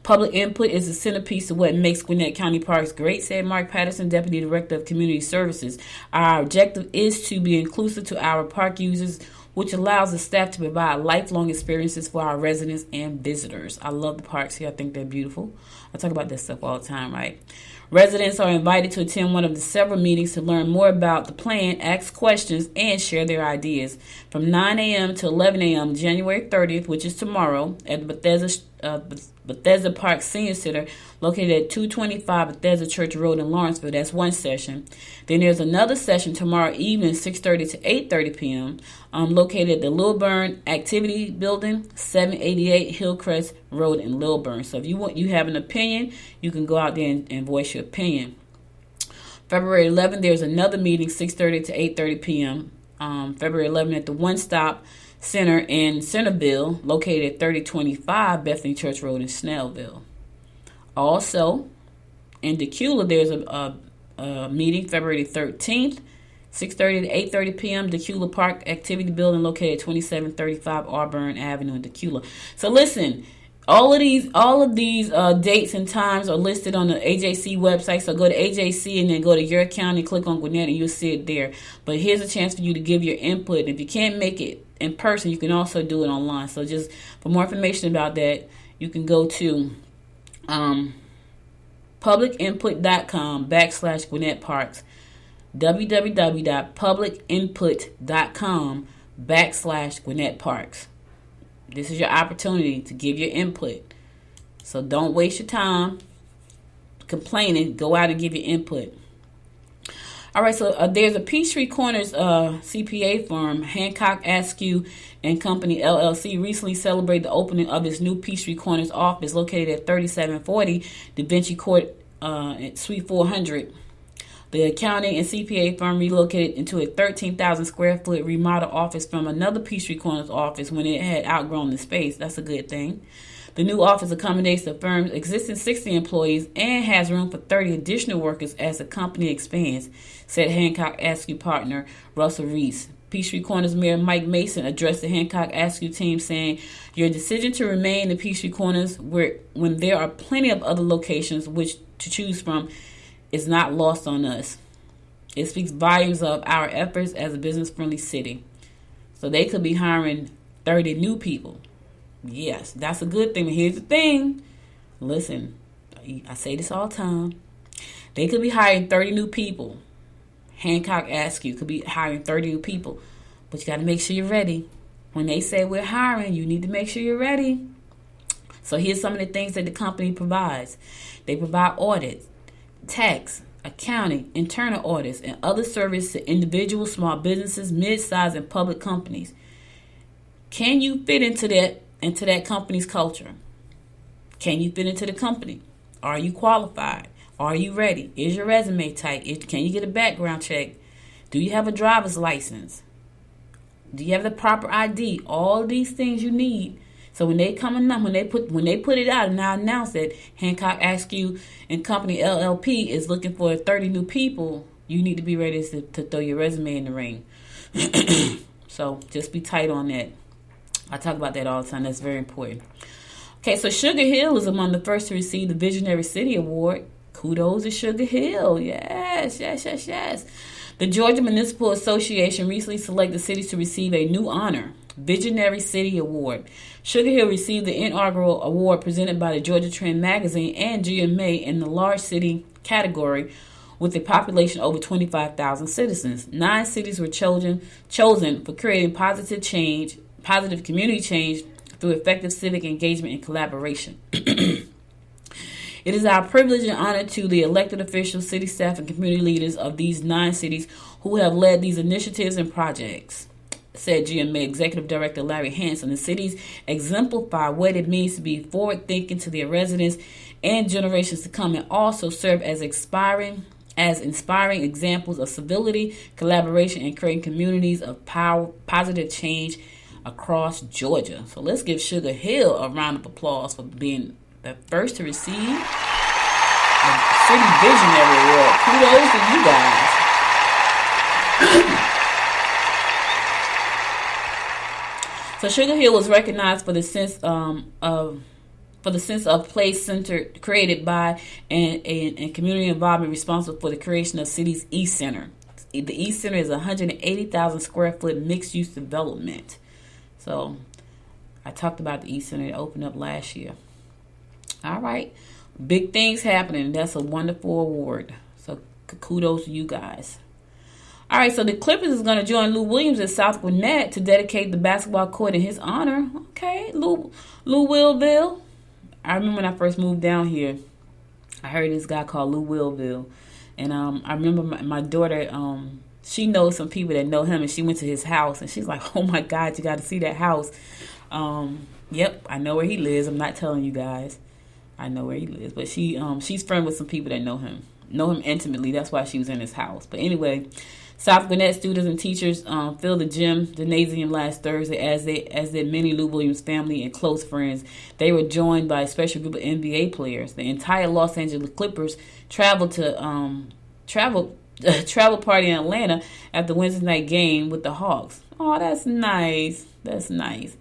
Public input is the centerpiece of what makes Gwinnett County Parks great, said Mark Patterson, Deputy Director of Community Services. Our objective is to be inclusive to our park users, which allows the staff to provide lifelong experiences for our residents and visitors. I love the parks here. I think they're beautiful. I talk about this stuff all the time, right? Residents are invited to attend one of the several meetings to learn more about the plan, ask questions, and share their ideas. From 9 a.m. to 11 a.m. January 30th, which is tomorrow, at the Bethesda Park Senior Center, located at 225 Bethesda Church Road in Lawrenceville. That's one session. Then there's another session tomorrow evening, 6:30 to 8:30 p.m., located at the Lilburn Activity Building, 788 Hillcrest Road in Lilburn. So if you have an opinion, you can go out there and voice your opinion. February 11th, there's another meeting, 6:30 to 8:30 p.m. February 11th at the One Stop Center in Centerville, located at 3025 Bethany Church Road in Snellville. Also, in Decula, there's a meeting February 13th, 6:30 to 8:30 p.m. Decula Park Activity Building, located at 2735 Auburn Avenue in Decula. So listen, all of these dates and times are listed on the AJC website. So go to AJC and then go to your county, click on Gwinnett, and you'll see it there. But here's a chance for you to give your input. And if you can't make it in person, you can also do it online. So just for more information about that, you can go to publicinput.com/Gwinnett Parks, www.publicinput.com/Gwinnett Parks. This is your opportunity to give your input. So don't waste your time complaining. Go out and give your input. All right, so there's a Peachtree Corners CPA firm, Hancock, Askew and Company, LLC, recently celebrated the opening of its new Peachtree Corners office located at 3740 Da Vinci Court at Suite 400. The accounting and CPA firm relocated into a 13,000 square foot remodel office from another Peachtree Corners office when it had outgrown the space. That's a good thing. The new office accommodates the firm's existing 60 employees and has room for 30 additional workers as the company expands, said Hancock Askew partner Russell Reese. Peachtree Corners Mayor Mike Mason addressed the Hancock Askew team, saying, "Your decision to remain in Peachtree Corners when there are plenty of other locations which to choose from is not lost on us. It speaks volumes of our efforts as a business-friendly city." So they could be hiring 30 new people. Yes, that's a good thing. Here's the thing. Listen, I say this all the time. They could be hiring 30 new people. Hancock Askew could be hiring 30 new people. But you got to make sure you're ready. When they say we're hiring, you need to make sure you're ready. So here's some of the things that the company provides. They provide audits, tax, accounting, internal audits, and other services to individuals, small businesses, mid-sized, and public companies. Can you fit into that company's culture? Can you fit into the company? Are you qualified? Are you ready? Is your resume tight? Can you get a background check? Do you have a driver's license? Do you have the proper ID? All these things you need. So when they put it out and now announce that Hancock Askew and Company LLP is looking for 30 new people, you need to be ready to throw your resume in the ring. So just be tight on that. I talk about that all the time. That's very important. Okay, so Sugar Hill is among the first to receive the Visionary City Award. Kudos to Sugar Hill. Yes. The Georgia Municipal Association recently selected cities to receive a new honor, Visionary City Award. Sugar Hill received the inaugural award presented by the Georgia Trend magazine and GMA in the large city category with a population over 25,000 citizens. 9 cities were chosen for creating positive community change through effective civic engagement and collaboration. It is our privilege and honor to the elected officials, city staff, and community leaders of these 9 cities who have led these initiatives and projects, said GMA Executive Director Larry Hanson. The cities exemplify what it means to be forward-thinking to their residents and generations to come, and also serve as inspiring as inspiring examples of civility, collaboration, and creating communities of power, positive change across Georgia. So let's give Sugar Hill a round of applause for being the first to receive the City Visionary Award. Kudos to you guys. So Sugar Hill was recognized for the sense of place centered, created by and community involvement responsible for the creation of city's East Center. The East Center is a 180,000 square foot mixed use development. So I talked about the East Center that opened up last year. All right. Big things happening. That's a wonderful award. So kudos to you guys. All right, so the Clippers is going to join Lou Williams at South Gwinnett to dedicate the basketball court in his honor. Okay, Lou Willville. I remember when I first moved down here, I heard this guy called Lou Willville. And I remember my daughter, she knows some people that know him, and she went to his house, and she's like, oh, my God, you got to see that house. Yep, I know where he lives. I'm not telling you guys. I know where he lives. But she's friends with some people that know him intimately. That's why she was in his house. But anyway, South Gwinnett students and teachers filled the gymnasium last Thursday as did many Lou Williams family and close friends. They were joined by a special group of NBA players. The entire Los Angeles Clippers traveled to travel party in Atlanta at the Wednesday night game with the Hawks. Oh, that's nice. That's nice.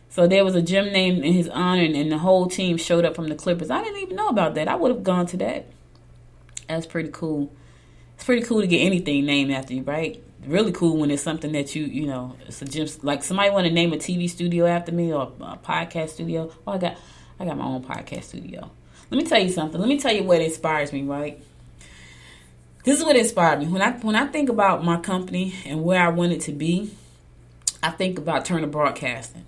So there was a gym named in his honor, and the whole team showed up from the Clippers. I didn't even know about that. I would have gone to that. That's pretty cool. It's pretty cool to get anything named after you, right? Really cool when it's something that you know, it's a gym. Like somebody want to name a TV studio after me or a podcast studio. Oh, I got my own podcast studio. Let me tell you something. Let me tell you what inspires me, right? This is what inspired me. When I think about my company and where I want it to be, I think about Turner Broadcasting.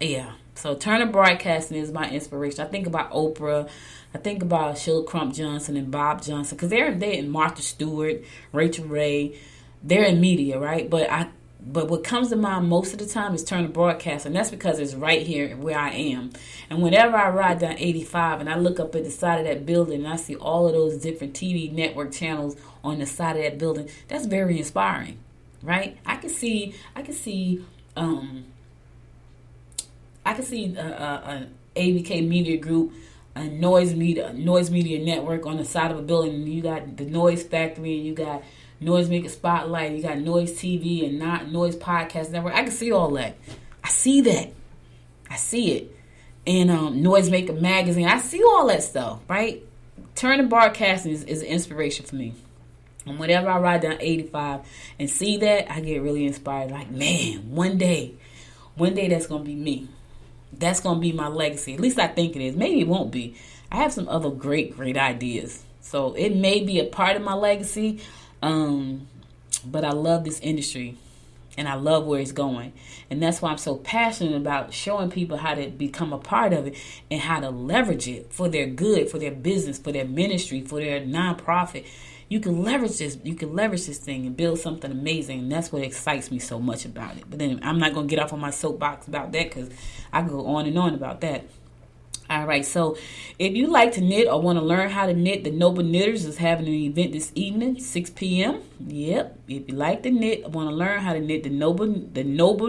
Yeah. So Turner Broadcasting is my inspiration. I think about Oprah. I think about Sheila Crump Johnson and Bob Johnson, because they're in Martha Stewart, Rachel Ray. They're in media, right? But what comes to mind most of the time is Turner Broadcasting. That's because it's right here where I am. And whenever I ride down 85 and I look up at the side of that building and I see all of those different TV network channels on the side of that building, that's very inspiring, right? I can see an ABK Media Group, a noise media network on the side of a building, and you got the Noise Factory, and you got Noise Maker Spotlight, you got Noise TV and Not Noise Podcast Network. I can see all that. I see that. I see it. And Noise Maker Magazine. I see all that stuff, right? Turner Broadcasting is an inspiration for me. And whenever I ride down 85 and see that, I get really inspired. Like, man, one day that's going to be me. That's going to be my legacy. At least I think it is. Maybe it won't be. I have some other great ideas. So it may be a part of my legacy. But I love this industry. And I love where it's going. And that's why I'm so passionate about showing people how to become a part of it and how to leverage it for their good, for their business, for their ministry, for their nonprofit. You can leverage this. You can leverage this thing and build something amazing. And that's what excites me so much about it. But then I'm not going to get off on my soapbox about that, because I can go on and on about that. All right. So if you like to knit or want to learn how to knit, the Noble Knitters is having an event this evening, 6 p.m. Yep. If you like to knit or want to learn how to knit, the Noble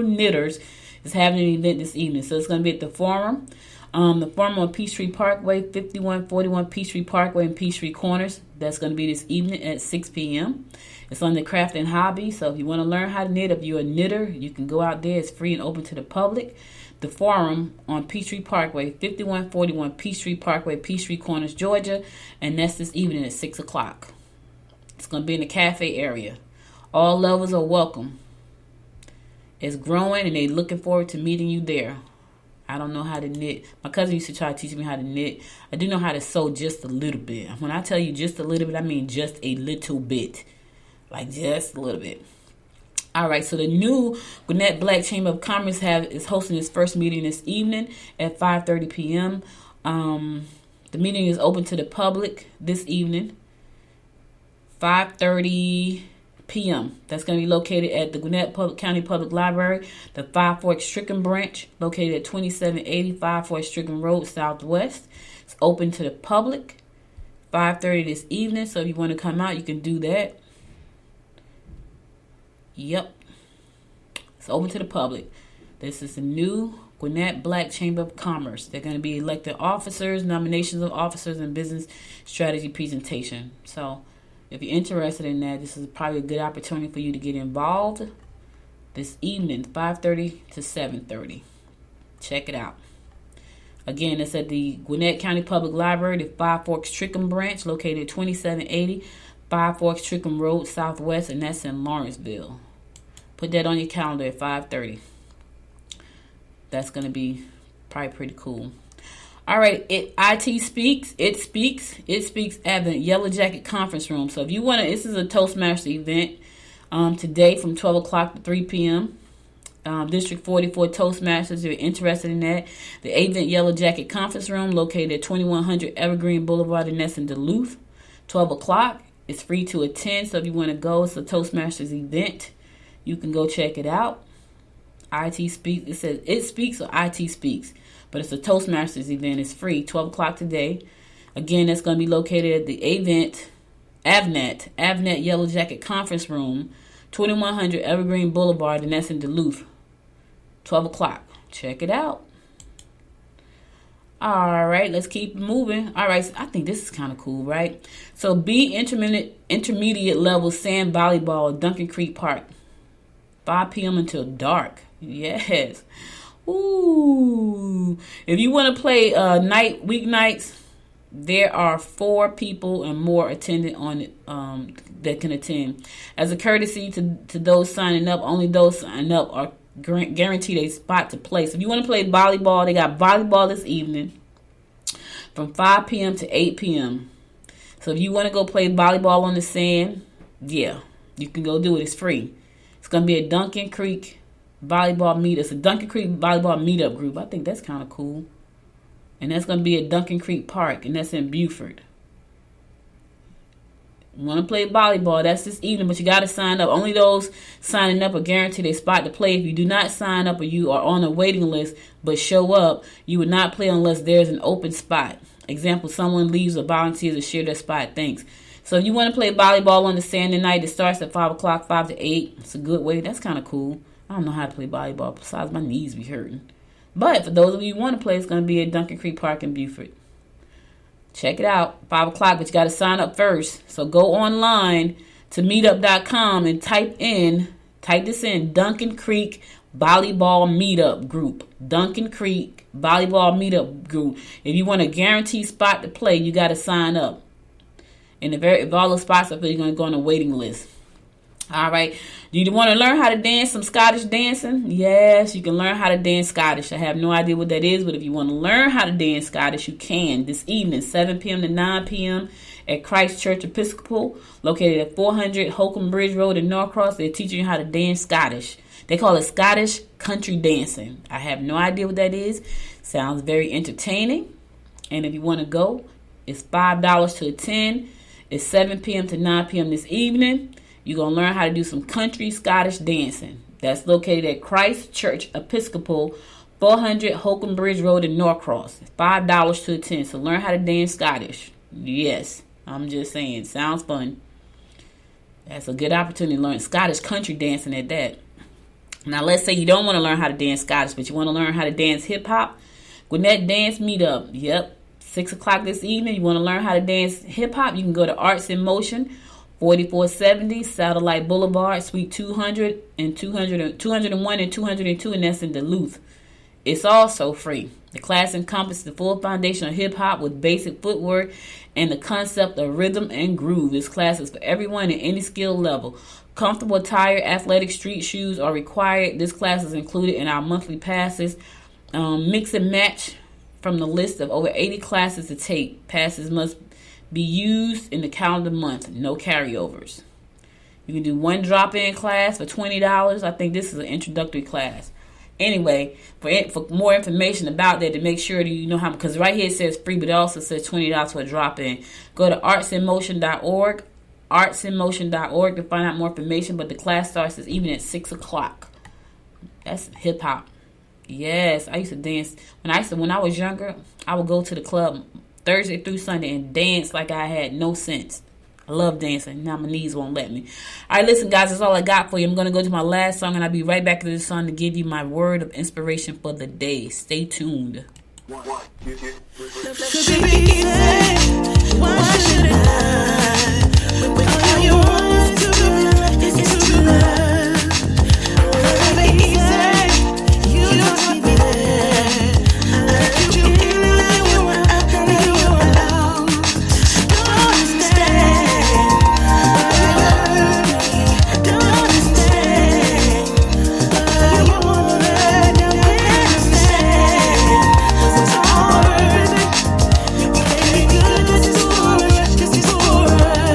Knitters is having an event this evening. So it's going to be at the Forum. The Forum on Peachtree Parkway, 5141 Peachtree Parkway and Peachtree Corners. That's going to be this evening at 6 p.m. It's on the craft and hobby. So if you want to learn how to knit, if you're a knitter, you can go out there. It's free and open to the public. The Forum on Peachtree Parkway, 5141 Peachtree Parkway, Peachtree Corners, Georgia. And that's this evening at 6 o'clock. It's going to be in the cafe area. All levels are welcome. It's growing, and they're looking forward to meeting you there. I don't know how to knit. My cousin used to try to teach me how to knit. I do know how to sew just a little bit. When I tell you just a little bit, I mean just a little bit. Like just a little bit. All right, so the new Gwinnett Black Chamber of Commerce is hosting its first meeting this evening at 5:30 p.m. The meeting is open to the public this evening, 5:30 p.m. That's going to be located at the Gwinnett County Public Library, the Five Forks Stricken branch, located at 2780 Five Forks Stricken Road, Southwest. It's open to the public. 5:30 this evening. So if you want to come out, you can do that. Yep. It's open to the public. This is the new Gwinnett Black Chamber of Commerce. They're going to be elected officers, nominations of officers, and business strategy presentation. So if you're interested in that, this is probably a good opportunity for you to get involved this evening, 5:30 to 7:30. Check it out. Again, it's at the Gwinnett County Public Library, the Five Forks Trickham branch, located at 2780 Five Forks Trickham Road Southwest, and that's in Lawrenceville. Put that on your calendar at 5:30. That's going to be probably pretty cool. All right, IT Speaks. It speaks at the Yellow Jacket Conference Room. So if you want to, this is a Toastmaster event today from 12 o'clock to 3 p.m. District 44 Toastmasters, if you're interested in that. The event Yellow Jacket Conference Room, located at 2100 Evergreen Boulevard, and that's in Duluth. 12 o'clock. It's free to attend, so if you want to go, it's a Toastmasters event. You can go check it out. IT Speaks. It says It Speaks or IT Speaks. But it's a Toastmasters event. It's free. 12 o'clock today. Again, that's going to be located at the event Avnet Yellow Jacket Conference Room, 2100 Evergreen Boulevard, and that's in Duluth. 12 o'clock. Check it out. All right, let's keep moving. All right, so I think this is kind of cool, right? So B intermediate level sand volleyball at Duncan Creek Park, 5 p.m. until dark. Yes. Ooh. If you want to play weeknights, there are 4 people and more attending on it that can attend. As a courtesy to those signing up, only those signing up are guaranteed a spot to play. So if you want to play volleyball, they got volleyball this evening from 5 p.m. to 8 p.m. So if you want to go play volleyball on the sand, yeah, you can go do it. It's free. It's going to be a Duncan Creek volleyball meet. It's a Duncan Creek volleyball meetup group. I think that's kind of cool. And that's going to be at Duncan Creek Park, and that's in Beaufort. You want to play volleyball, that's this evening, but you got to sign up. Only those signing up are guaranteed a spot to play. If you do not sign up or you are on a waiting list but show up, you would not play unless there's an open spot. Example, someone leaves or volunteers to share their spot. Thanks. So if you want to play volleyball on the sand tonight, it starts at 5 o'clock, 5 to 8. It's a good way. That's kind of cool. I don't know how to play volleyball. Besides, my knees be hurting. But for those of you who want to play, it's going to be at Duncan Creek Park in Beaufort. Check it out. 5 o'clock, but you got to sign up first. So go online to meetup.com and type this in, Duncan Creek Volleyball Meetup Group. Duncan Creek Volleyball Meetup Group. If you want a guaranteed spot to play, you got to sign up. And if all the spots are filled, you're going to go on a waiting list. All right. Do you want to learn how to dance some Scottish dancing? Yes, you can learn how to dance Scottish. I have no idea what that is, but if you want to learn how to dance Scottish, you can. This evening, 7 p.m. to 9 p.m. at Christ Church Episcopal, located at 400 Holcomb Bridge Road in Norcross. They're teaching you how to dance Scottish. They call it Scottish country dancing. I have no idea what that is. Sounds very entertaining. And if you want to go, it's $5 to attend. It's 7 p.m. to 9 p.m. this evening. You're going to learn how to do some country Scottish dancing. That's located at Christ Church Episcopal, 400 Holcomb Bridge Road in Norcross. $5 to attend. So learn how to dance Scottish. Yes, I'm just saying. Sounds fun. That's a good opportunity to learn Scottish country dancing at that. Now, let's say you don't want to learn how to dance Scottish, but you want to learn how to dance hip-hop. Gwinnett Dance Meetup. Yep. 6 o'clock this evening. You want to learn how to dance hip-hop? You can go to Arts in Motion, 4470 Satellite Boulevard, Suite 200 and 201 and 202, and that's in Duluth. It's also free. The class encompasses the full foundation of hip-hop with basic footwork and the concept of rhythm and groove. This class is for everyone at any skill level. Comfortable attire, athletic street shoes are required. This class is included in our monthly passes. Mix and match from the list of over 80 classes to take. Passes must be used in the calendar month. No carryovers. You can do one drop-in class for $20. I think this is an introductory class. Anyway, for more information about that, to make sure that you know how, because right here it says free, but it also says $20 for a drop-in. Go to artsinmotion.org, artsinmotion.org to find out more information. But the class starts this evening at 6 o'clock. That's hip-hop. Yes, I used to dance. When I was younger, I would go to the club Thursday through Sunday and dance like I had no sense. I love dancing. Now my knees won't let me. All right, listen, guys, that's all I got for you. I'm going to go to my last song, and I'll be right back to this song to give you my word of inspiration for the day. Stay tuned. Why should I? When all you want to do is to love. Baby, you don't be there. I let you in and you were out and you were alone. Don't understand. Don't understand. You won't let them understand. It's hard. Baby, this is for us. This is for us.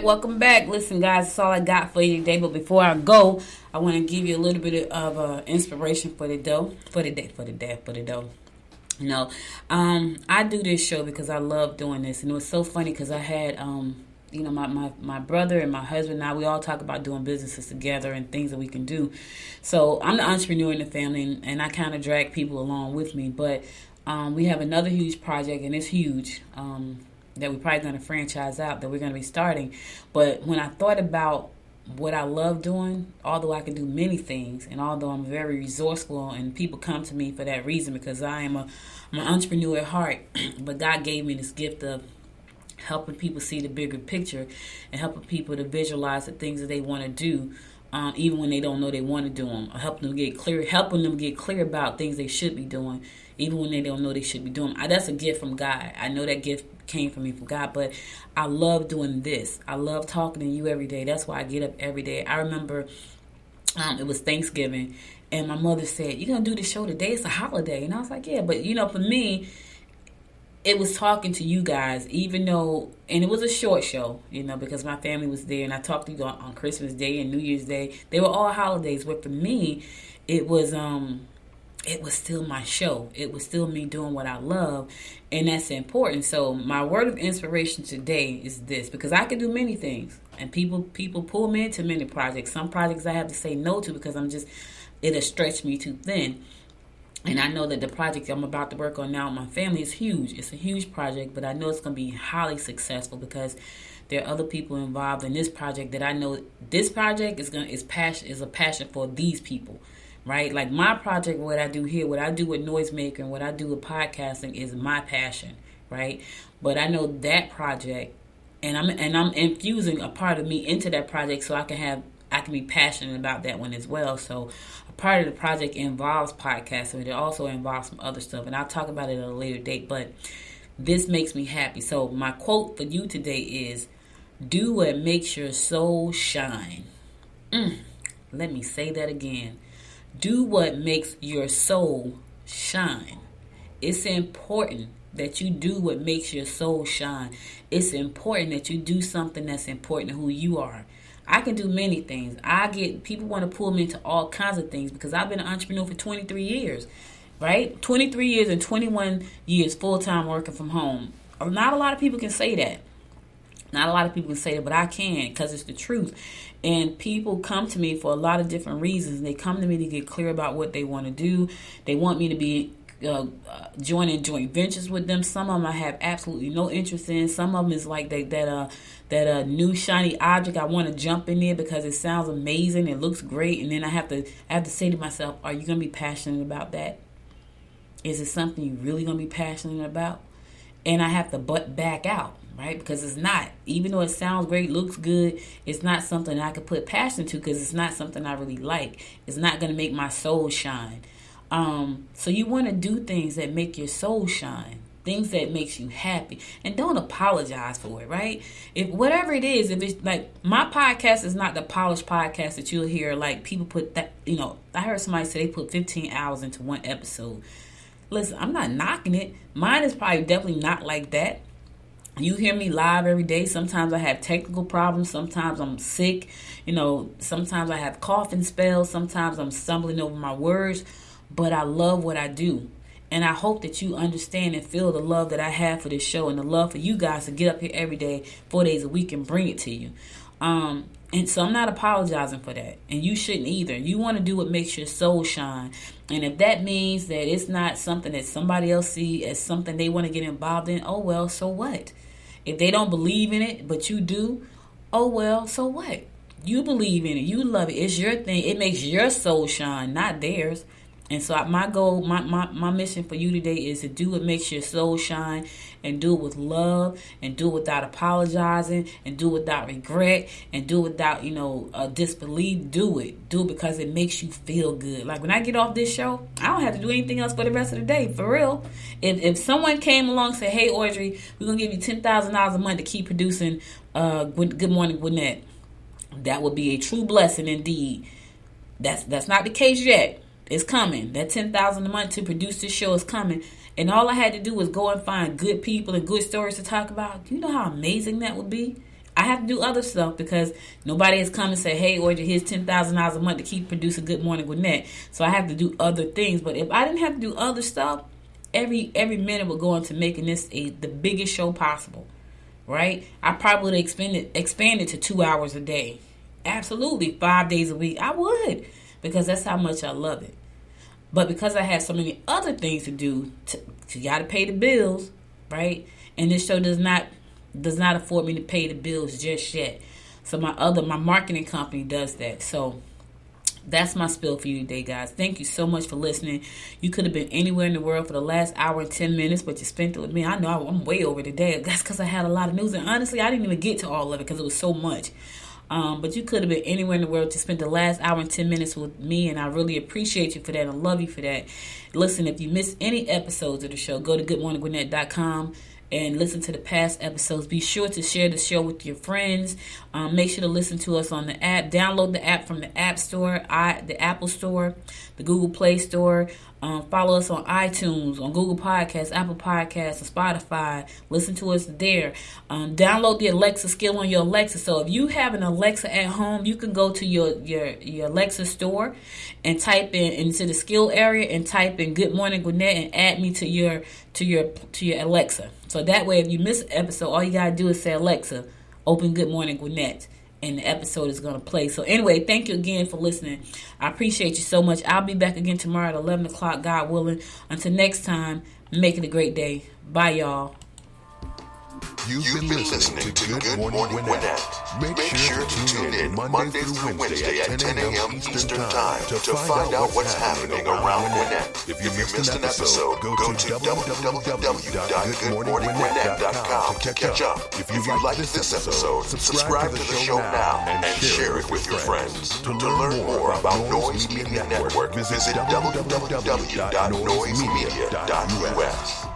Welcome back. Listen, guys, that's all I got for you today. But before I go, I want to give you a little bit of inspiration for the dough. You know, I do this show because I love doing this, and it was so funny because I had my brother and my husband and I, we all talk about doing businesses together and things that we can do. So I'm the entrepreneur in the family, and I kind of drag people along with me. But we have another huge project, and it's huge. That we're probably going to franchise out, that we're going to be starting. But when I thought about what I love doing, although I can do many things, and although I'm very resourceful, and people come to me for that reason because I'm an entrepreneur at heart, but God gave me this gift of helping people see the bigger picture and helping people to visualize the things that they want to do, even when they don't know they want to do them, or helping them get clear about things they should be doing, even when they don't know they should be doing them. That's a gift from God. I know that gift came from me from God, but I love doing this. I love talking to you every day. That's why I get up every day. I remember it was Thanksgiving, and my mother said, "You're going to do the show today? It's a holiday." And I was like, yeah, but for me, it was talking to you guys, even though, and it was a short show, because my family was there, and I talked to you on Christmas Day and New Year's Day. They were all holidays, but for me, it was still my show. It was still me doing what I love, and that's important. So my word of inspiration today is this, because I can do many things, and people pull me into many projects. Some projects I have to say no to because it'll stretch me too thin. And I know that the project I'm about to work on now with my family is huge. It's a huge project, but I know it's going to be highly successful because there are other people involved in this project that I know this project is a passion for these people, right? Like my project, what I do here, what I do with noisemaker and what I do with podcasting is my passion, right? But I know that project, and I'm infusing a part of me into that project so I can be passionate about that one as well. So a part of the project involves podcasting, but it also involves some other stuff, and I'll talk about it at a later date. But this makes me happy. So my quote for you today is, do what makes your soul shine. Let me say that again. Do what makes your soul shine. It's important that you do what makes your soul shine. It's important that you do something that's important to who you are. I can do many things. People want to pull me into all kinds of things because I've been an entrepreneur for 23 years, right? 23 years and 21 years full-time working from home. Not a lot of people can say that. Not a lot of people can say that, but I can because it's the truth. And people come to me for a lot of different reasons. They come to me to get clear about what they want to do. They want me to be joining joint ventures with them. Some of them I have absolutely no interest in. Some of them is like that new shiny object. I want to jump in there because it sounds amazing. It looks great. And then I have to say to myself, are you going to be passionate about that? Is it something you're really going to be passionate about? And I have to back out. Right? Because it's not, even though it sounds great, looks good, it's not something I could put passion to because it's not something I really like. It's not going to make my soul shine. So you want to do things that make your soul shine, things that makes you happy, and don't apologize for it, right? If whatever it is, if it's like my podcast is not the polished podcast that you'll hear, like people put that, I heard somebody say they put 15 hours into one episode. Listen, I'm not knocking it. Mine is probably definitely not like that. You hear me live every day. Sometimes I have technical problems. Sometimes I'm sick. Sometimes I have coughing spells. Sometimes I'm stumbling over my words. But I love what I do. And I hope that you understand and feel the love that I have for this show and the love for you guys to get up here every day, 4 days a week, and bring it to you. And so I'm not apologizing for that. And you shouldn't either. You want to do what makes your soul shine. And if that means that it's not something that somebody else see as something they want to get involved in, oh well, so what? If they don't believe in it, but you do, oh well, so what? You believe in it. You love it. It's your thing. It makes your soul shine, not theirs. And so my goal, my mission for you today is to do what makes your soul shine and do it with love and do it without apologizing and do it without regret and do it without, disbelief. Do it. Do it because it makes you feel good. Like when I get off this show, I don't have to do anything else for the rest of the day. For real. If someone came along and said, hey, Audrey, we're going to give you $10,000 a month to keep producing Good Morning Gwinnett, that would be a true blessing indeed. That's not the case yet. It's coming. That $10,000 a month to produce this show is coming. And all I had to do was go and find good people and good stories to talk about. Do you know how amazing that would be? I have to do other stuff because nobody has come and said, hey, Audrey, here's $10,000 a month to keep producing Good Morning Gwinnett. So I have to do other things. But if I didn't have to do other stuff, every minute would go into making this the biggest show possible. Right? I probably would expand it to 2 hours a day. Absolutely. 5 days a week. I would. Because that's how much I love it. But because I have so many other things to do, you got to pay the bills, right? And this show does not afford me to pay the bills just yet. So my marketing company does that. So that's my spill for you today, guys. Thank you so much for listening. You could have been anywhere in the world for the last hour and 10 minutes, but you spent it with me. I know I'm way over today. That's because I had a lot of news. And honestly, I didn't even get to all of it because it was so much. But you could have been anywhere in the world to spend the last hour and 10 minutes with me, and I really appreciate you for that. I love you for that. Listen, if you miss any episodes of the show, go to goodmorninggwinnett.com and listen to the past episodes. Be sure to share the show with your friends. Make sure to listen to us on the app. Download the app from the App Store, the Apple Store, the Google Play Store. Follow us on iTunes, on Google Podcasts, Apple Podcasts, and Spotify. Listen to us there. Download the Alexa skill on your Alexa. So if you have an Alexa at home, you can go to your Alexa store and type into the skill area and type in Good Morning Gwinnett and add me to your Alexa. So that way, if you miss an episode, all you gotta do is say, Alexa, open Good Morning Gwinnett. and the episode is going to play. So anyway, thank you again for listening. I appreciate you so much. I'll be back again tomorrow at 11 o'clock, God willing. Until next time, make it a great day. Bye, y'all. You've been listening to Good Morning Gwinnett. Make sure to tune in Monday through Wednesday at 10 a.m. Eastern Time to find out what's happening around Gwinnett. If you missed an episode, go to www.goodmorninggwinnett.com to catch up. If you liked this episode, subscribe to the show now and share it with your friends. To learn more about Noise Media Network, visit www.noisemedia.us.